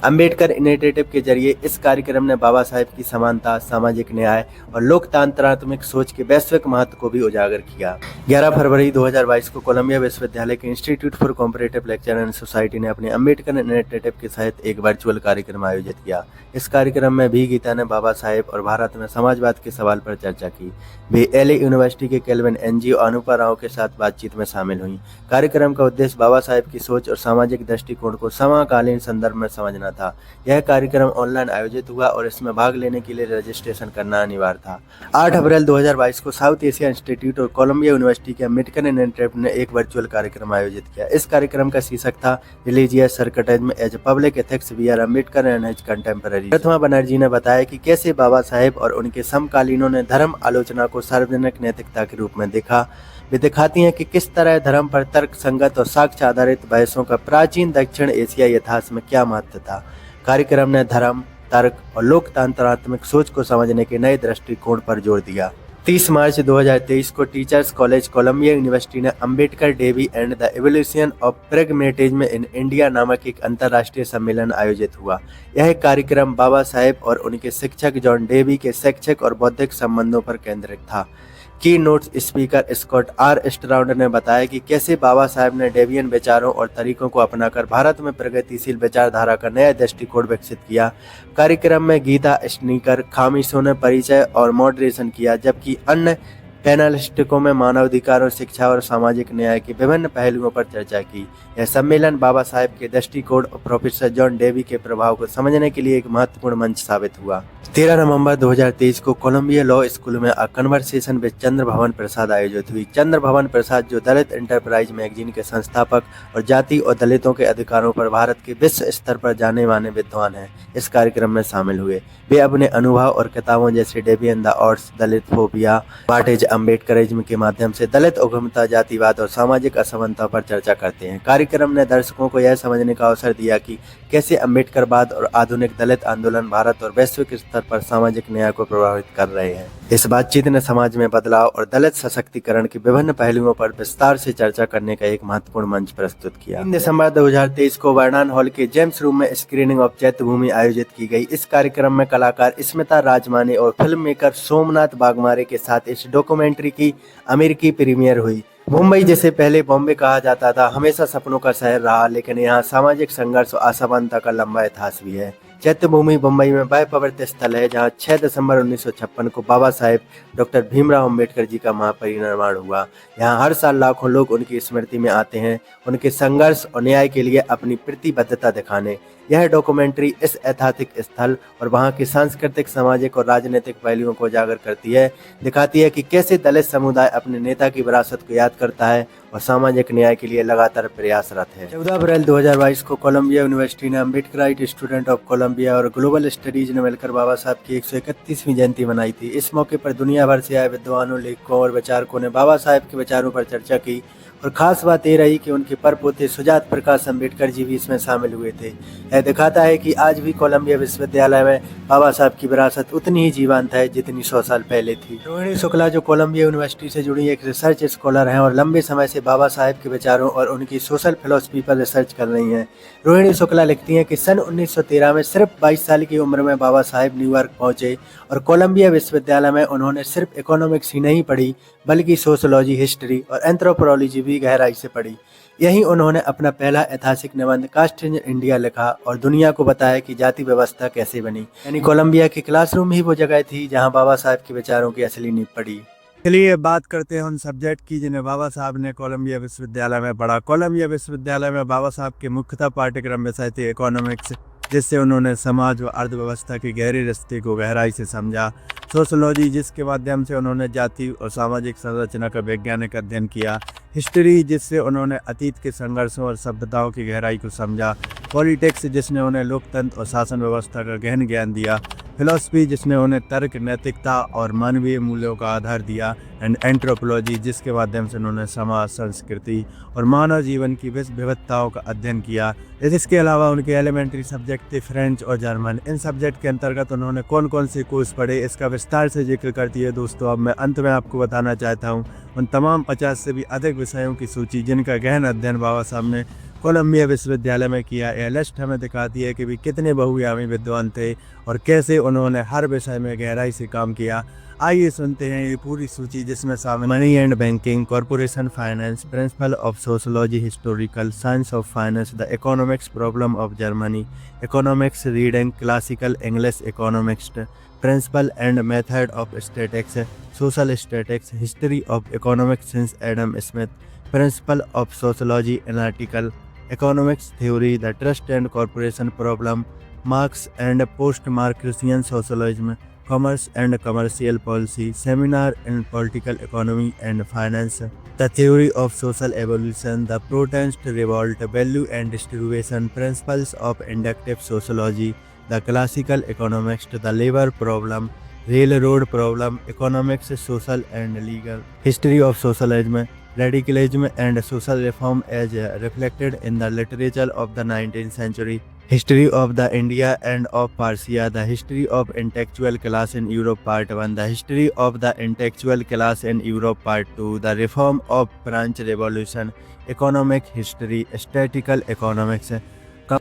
अम्बेडकर इनिशिएटिव के जरिए इस कार्यक्रम ने बाबा साहेब की समानता, सामाजिक न्याय और लोकतंत्रात्मक सोच के वैश्विक महत्व को भी उजागर किया। 11 फरवरी 2022 को कोलंबिया विश्वविद्यालय के institute for comparative lecture and society ने अपने अम्बेडकर इनिशिएटिव के तहत एक वर्चुअल कार्यक्रम आयोजित किया। इस कार्यक्रम में भी गीता ने बाबा साहेब और भारत में समाजवाद के सवाल पर चर्चा की। वे एलए यूनिवर्सिटी के केल्विन एनजी और अनुपा राव के साथ बातचीत में शामिल हुई। कार्यक्रम का उद्देश्य बाबा साहेब की सोच और सामाजिक दृष्टिकोण को समकालीन संदर्भ में समझना था। यह कार्यक्रम ऑनलाइन आयोजित हुआ और इसमें भाग लेने के लिए रजिस्ट्रेशन करना अनिवार्य था। 8 अप्रैल 2022 को साउथ एशिया इंस्टीट्यूट और कोलंबिया यूनिवर्सिटी के अम्बेडकर इनिशिएटिव ने एक वर्चुअल कार्यक्रम आयोजित किया। इस कार्यक्रम का शीर्षक था religious scepticism as public ethics B R. Ambedkar and his contemporary. Prathama Banerjee ने बताया कि कैसे बाबा साहेब और उनके समकालीनों ने धर्म आलोचना को सार्वजनिक नैतिकता के रूप में देखा। वे दिखाती हैं कि किस तरह धर्म पर तर्क संगत और साक्ष्य आधारित बहसों का प्राचीन दक्षिण एशियाई इतिहास में क्या महत्व था। कार्यक्रम ने धर्म, तर्क और लोकतंत्रात्मक सोच को समझने के नए दृष्टिकोण पर जोर दिया। 30 मार्च 2023 को टीचर्स कॉलेज कोलंबिया यूनिवर्सिटी ने Ambedkar Dewey and the evolution of pragmatism in India नामक एक अंतर्राष्ट्रीय सम्मेलन आयोजित हुआ। यह कार्यक्रम बाबा साहेब और उनके शिक्षक जॉन डेवी के शैक्षिक और बौद्धिक संबंधों पर केंद्रित था। की नोट्स स्पीकर स्कॉट आर स्ट्राउड ने बताया कि कैसे बाबा साहेब ने डेवियन विचारों और तरीकों को अपनाकर भारत में प्रगतिशील विचारधारा का नया दृष्टिकोण विकसित किया। कार्यक्रम में गीता स्नीकर, खामिशों ने परिचय और मॉडरेशन किया, जबकि अन्य पैनलिस्टों में मानवाधिकारों, शिक्षा और सामाजिक न्याय के विभिन्न पहलुओं पर चर्चा की। यह सम्मेलन बाबा साहेब के दृष्टिकोण और प्रोफेसर जॉन डेवी के प्रभाव को समझने के लिए एक महत्वपूर्ण मंच साबित हुआ। 13 नवंबर 2023 को कोलंबिया लॉ स्कूल में कन्वर्सेशन विद चंद्र भवन प्रसाद आयोजित हुई। चंद्र भवन प्रसाद, जो दलित एंटरप्राइज मैगजीन के संस्थापक और जाति और दलितों के अधिकारों पर भारत के विश्व स्तर पर जाने माने विद्वान हैं, इस कार्यक्रम में शामिल हुए। वे अपने अनुभव और किताबों जैसे Dewey and the odds, Dalit phobia, what is Ambedkarism के माध्यम से दलित उद्यमता, जातिवाद और सामाजिक असमानता पर चर्चा करते हैं। कार्यक्रम ने दर्शकों को यह समझने का अवसर दिया कि कैसे अम्बेडकरवाद और आधुनिक दलित आंदोलन भारत और वैश्विक स्तर पर सामाजिक न्याय को प्रभावित कर रहे हैं। इस बातचीत ने समाज में बदलाव और दलित सशक्तिकरण के विभिन्न पहलुओं पर विस्तार से चर्चा करने का एक महत्वपूर्ण मंच प्रस्तुत किया। 3 दिसंबर 2023 को वर्णन हॉल के जेम्स रूम में स्क्रीनिंग ऑफ चैत्यभूमि आयोजित की गई। इस कार्यक्रम में कलाकार स्मिता राजमाने और फिल्म मेकर सोमनाथ बागमारे के साथ इस डॉक्यूमेंट्री की अमेरिकी प्रीमियर हुई। मुंबई, जिसे पहले बॉम्बे कहा जाता था, हमेशा सपनों का शहर रहा, लेकिन यहाँ सामाजिक संघर्ष और असमानता का लंबा इतिहास भी है। चैत्यभूमि मुंबई में वह पवित्र स्थल है जहाँ 6 दिसंबर 1956 को बाबा साहेब डॉक्टर भीमराव अम्बेडकर जी का महापरिनिर्वाण हुआ। यहाँ हर साल लाखों लोग उनकी स्मृति में आते हैं, उनके संघर्ष और न्याय के लिए अपनी प्रतिबद्धता दिखाने। यह डॉक्यूमेंट्री इस ऐतिहासिक स्थल और वहाँ के सांस्कृतिक, सामाजिक और राजनीतिक पहलुओं को उजागर करती है, दिखाती है कि कैसे दलित समुदाय अपने नेता की विरासत को याद करता है और सामाजिक न्याय के लिए लगातार प्रयासरत है। 14 अप्रैल 2022 को कोलंबिया यूनिवर्सिटी ने अम्बेडकराइट स्टूडेंट ऑफ कोलंबिया और ग्लोबल स्टडीज ने मिलकर बाबा साहब की 131वीं जयंती मनाई थी। इस मौके पर दुनिया भर से आए विद्वानों, लेखकों और विचारकों ने बाबा साहेब के विचारों पर चर्चा की और खास बात ये रही कि उनके परपोते सुजात प्रकाश अम्बेडकर जी भी इसमें शामिल हुए थे। यह दिखाता है कि आज भी कोलंबिया विश्वविद्यालय में बाबा साहब की विरासत उतनी ही जीवंत है जितनी 100 साल पहले थी। रोहिणी शुक्ला, जो कोलंबिया यूनिवर्सिटी से जुड़ी एक रिसर्च स्कॉलर हैं और लंबे समय से बाबा साहेब के विचारों और उनकी सोशल फिलॉसफी पर रिसर्च कर रही हैं। रोहिणी शुक्ला लिखती हैं कि सन 1913 में सिर्फ 22 साल की उम्र में बाबा साहेब न्यूयॉर्क पहुंचे और कोलंबिया विश्वविद्यालय में उन्होंने सिर्फ इकोनॉमिक्स ही नहीं पढ़ी, बल्कि सोशोलॉजी, हिस्ट्री और एंथ्रोपोलॉजी भी गहराई से पढ़ी। यहीं उन्होंने अपना पहला ऐतिहासिक निबंध कास्ट इन इंडिया लिखा और दुनिया को बताया कि जाति व्यवस्था कैसे बनी। यानी कोलंबिया की क्लासरूम ही वो जगह थी जहां बाबा साहेब के विचारों की असली नींव पड़ी। चलिए बात करते हैं उन सब्जेक्ट की जिन्हें बाबा साहब ने कोलंबिया विश्वविद्यालय में पढ़ा। कोलंबिया विश्वविद्यालय में बाबा साहब के मुख्यतः पाठ्यक्रम विषय थे इकोनॉमिक्स, जिससे उन्होंने समाज व अर्थव्यवस्था की गहरी रिश्ते को गहराई से समझा। सोशोलॉजी, जिसके माध्यम से उन्होंने जाति और सामाजिक संरचना का वैज्ञानिक अध्ययन किया। हिस्ट्री, जिससे उन्होंने अतीत के संघर्षों और सभ्यताओं की गहराई को समझा। पॉलिटिक्स, जिसने उन्हें लोकतंत्र और शासन व्यवस्था का गहन ज्ञान दिया। फिलॉसफी, जिसने उन्हें तर्क, नैतिकता और मानवीय मूल्यों का आधार दिया। एंड एंथ्रोपोलॉजी, जिसके माध्यम से उन्होंने समाज, संस्कृति और मानव जीवन की विविधताओं का अध्ययन किया। इसके अलावा उनके एलिमेंट्री सब्जेक्ट थे फ्रेंच और जर्मन। इन सब्जेक्ट के अंतर्गत उन्होंने कौन कौन से कोर्स पढ़े, इसका विस्तार से जिक्र करती है दोस्तों। अब मैं अंत में आपको बताना चाहता हूँ उन तमाम 50 से भी अधिक विषयों की सूची जिनका गहन अध्ययन बाबा साहब ने कोलंबिया विश्वविद्यालय में किया। यह लिस्ट हमें दिखाती है कि भी कितने बहुआयामी विद्वान थे और कैसे उन्होंने हर विषय में गहराई से काम किया। आइए सुनते हैं ये पूरी सूची, जिसमें शामिल money and banking, corporation finance, principle of sociology, historical science of finance, the economics problem of Germany, economics reading, classical English economics, principle and method of statics, social statics, history of economics since Adam Smith, principle of sociology analytical, economics theory, the trust and corporation problem, Marx and post-Marxian socialism, commerce and commercial policy, seminar in political economy and finance, the theory of social evolution, the protest revolt, value and distribution, principles of inductive sociology, the classical economics, the labor problem, railroad problem, economics, social and legal, history of socialism, radicalism and social reform as reflected in the literature of the 19th century, history of the India and of Persia, the history of intellectual class in Europe part 1, the history of the intellectual class in Europe part 2, the reform of French Revolution, economic history, statistical economics,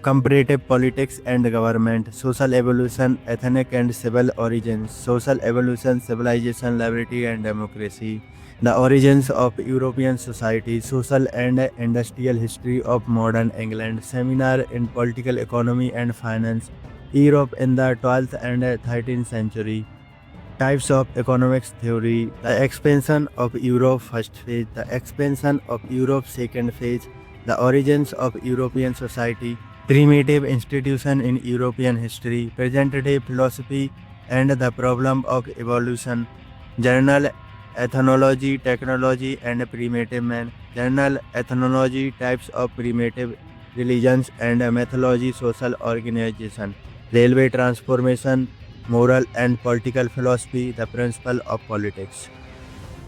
comparative politics and government, social evolution, ethnic and civil origins, social evolution, civilization, liberty and democracy, the origins of European society, social and industrial history of modern England, seminar in political economy and finance, Europe in the 12th and 13th century, types of economics theory, the expansion of Europe first phase, the expansion of Europe second phase, the origins of European society, primitive institution in European history, present-day philosophy and the problem of evolution, journal ethnology, technology and primitive man, journal ethnology, types of primitive religions and mythology, social organization, railway transformation, moral and political philosophy, the principle of politics।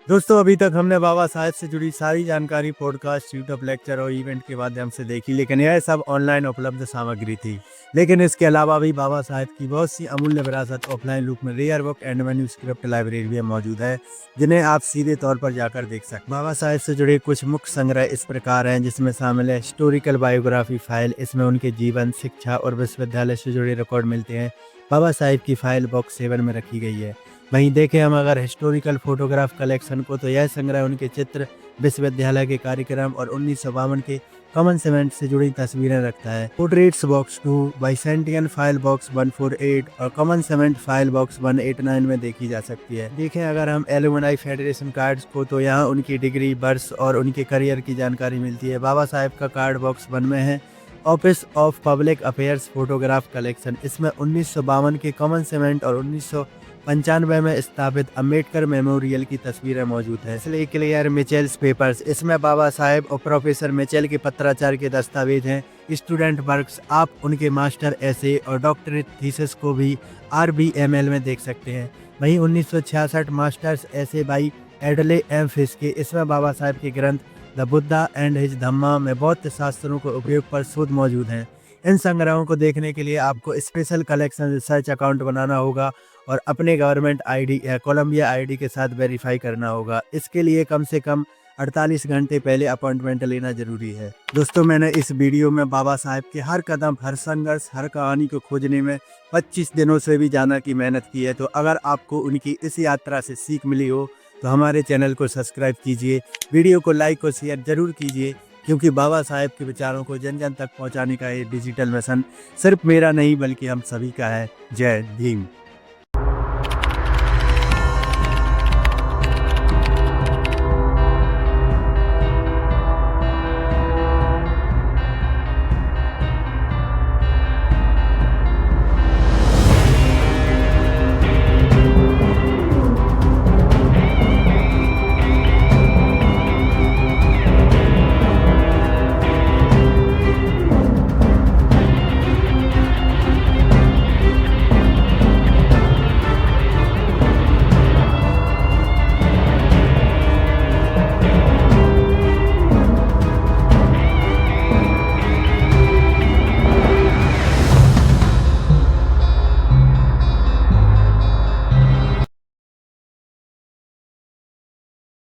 दोस्तों, अभी तक हमने बाबा साहब से जुड़ी सारी जानकारी पॉडकास्ट, यूट्यूब लेक्चर और इवेंट के माध्यम से देखी, लेकिन यह सब ऑनलाइन उपलब्ध सामग्री थी। लेकिन इसके अलावा भी बाबा साहब की बहुत सी अमूल्य विरासत ऑफलाइन रूप में rare book and manuscript library में मौजूद है, जिन्हें आप सीधे तौर पर जाकर देख सकते हैं। बाबा साहब से जुड़े कुछ मुख्य संग्रह इस प्रकार हैं, जिसमें शामिल है हिस्टोरिकल बायोग्राफी फाइल। इसमें उनके जीवन, शिक्षा और विश्वविद्यालय से जुड़े रिकॉर्ड मिलते हैं। बाबा साहब की फाइल बॉक्स 7 में रखी गई है। वहीं देखें हम अगर हिस्टोरिकल फोटोग्राफ कलेक्शन को, तो यह संग्रह उनके चित्र, विश्वविद्यालय के कार्यक्रम और 1952 के कमेंसमेंट से जुड़ी तस्वीरें रखता है। पोर्ट्रेट्स बॉक्स 2, बाइसेंटियन फाइल बॉक्स 148 और कमेंसमेंट फाइल बॉक्स 189 में देखी जा सकती है। देखें अगर हम एलुमनाई फेडरेशन कार्ड्स को, तो यहाँ उनकी डिग्री, वर्ष और उनके करियर की जानकारी मिलती है। बाबा साहब का कार्ड बॉक्स 1 में है। Office of public affairs photograph collection, इसमें 1952 के कमेंसमेंट और 1995 में स्थापित अम्बेडकर मेमोरियल की तस्वीरें मौजूद है। इसलिए क्लियर मिचेल्स पेपर्स, इसमें बाबा साहब और प्रोफेसर मिचेल के पत्राचार के दस्तावेज हैं। स्टूडेंट वर्क्स, आप उनके मास्टर ऐसे और डॉक्टरेट थीसिस को भी RBML में देख सकते हैं। वहीं 1966 मास्टर्स ऐसे बाई एडले एम फिश के, इसमें बाबा साहब के ग्रंथ द बुद्धा एंड हिज धम्मा में बौद्ध शास्त्रों को उपयोग पर शोध मौजूद हैं। इन संग्रहों को देखने के लिए आपको स्पेशल कलेक्शन रिसर्च अकाउंट बनाना होगा और अपने गवर्नमेंट ID या कोलंबिया ID के साथ वेरीफाई करना होगा। इसके लिए कम से कम 48 घंटे पहले अपॉइंटमेंट लेना जरूरी है। दोस्तों, मैंने इस वीडियो में बाबा साहब के हर कदम, हर संघर्ष, हर कहानी को खोजने में 25 दिनों से भी ज़्यादा की मेहनत की है। तो अगर आपको उनकी इस यात्रा से सीख मिली हो तो हमारे चैनल को सब्सक्राइब कीजिए, वीडियो को लाइक और शेयर जरूर कीजिए, क्योंकि बाबा साहब के विचारों को जन जन तक पहुंचाने का ये डिजिटल मिशन सिर्फ मेरा नहीं बल्कि हम सभी का है। जय भीम।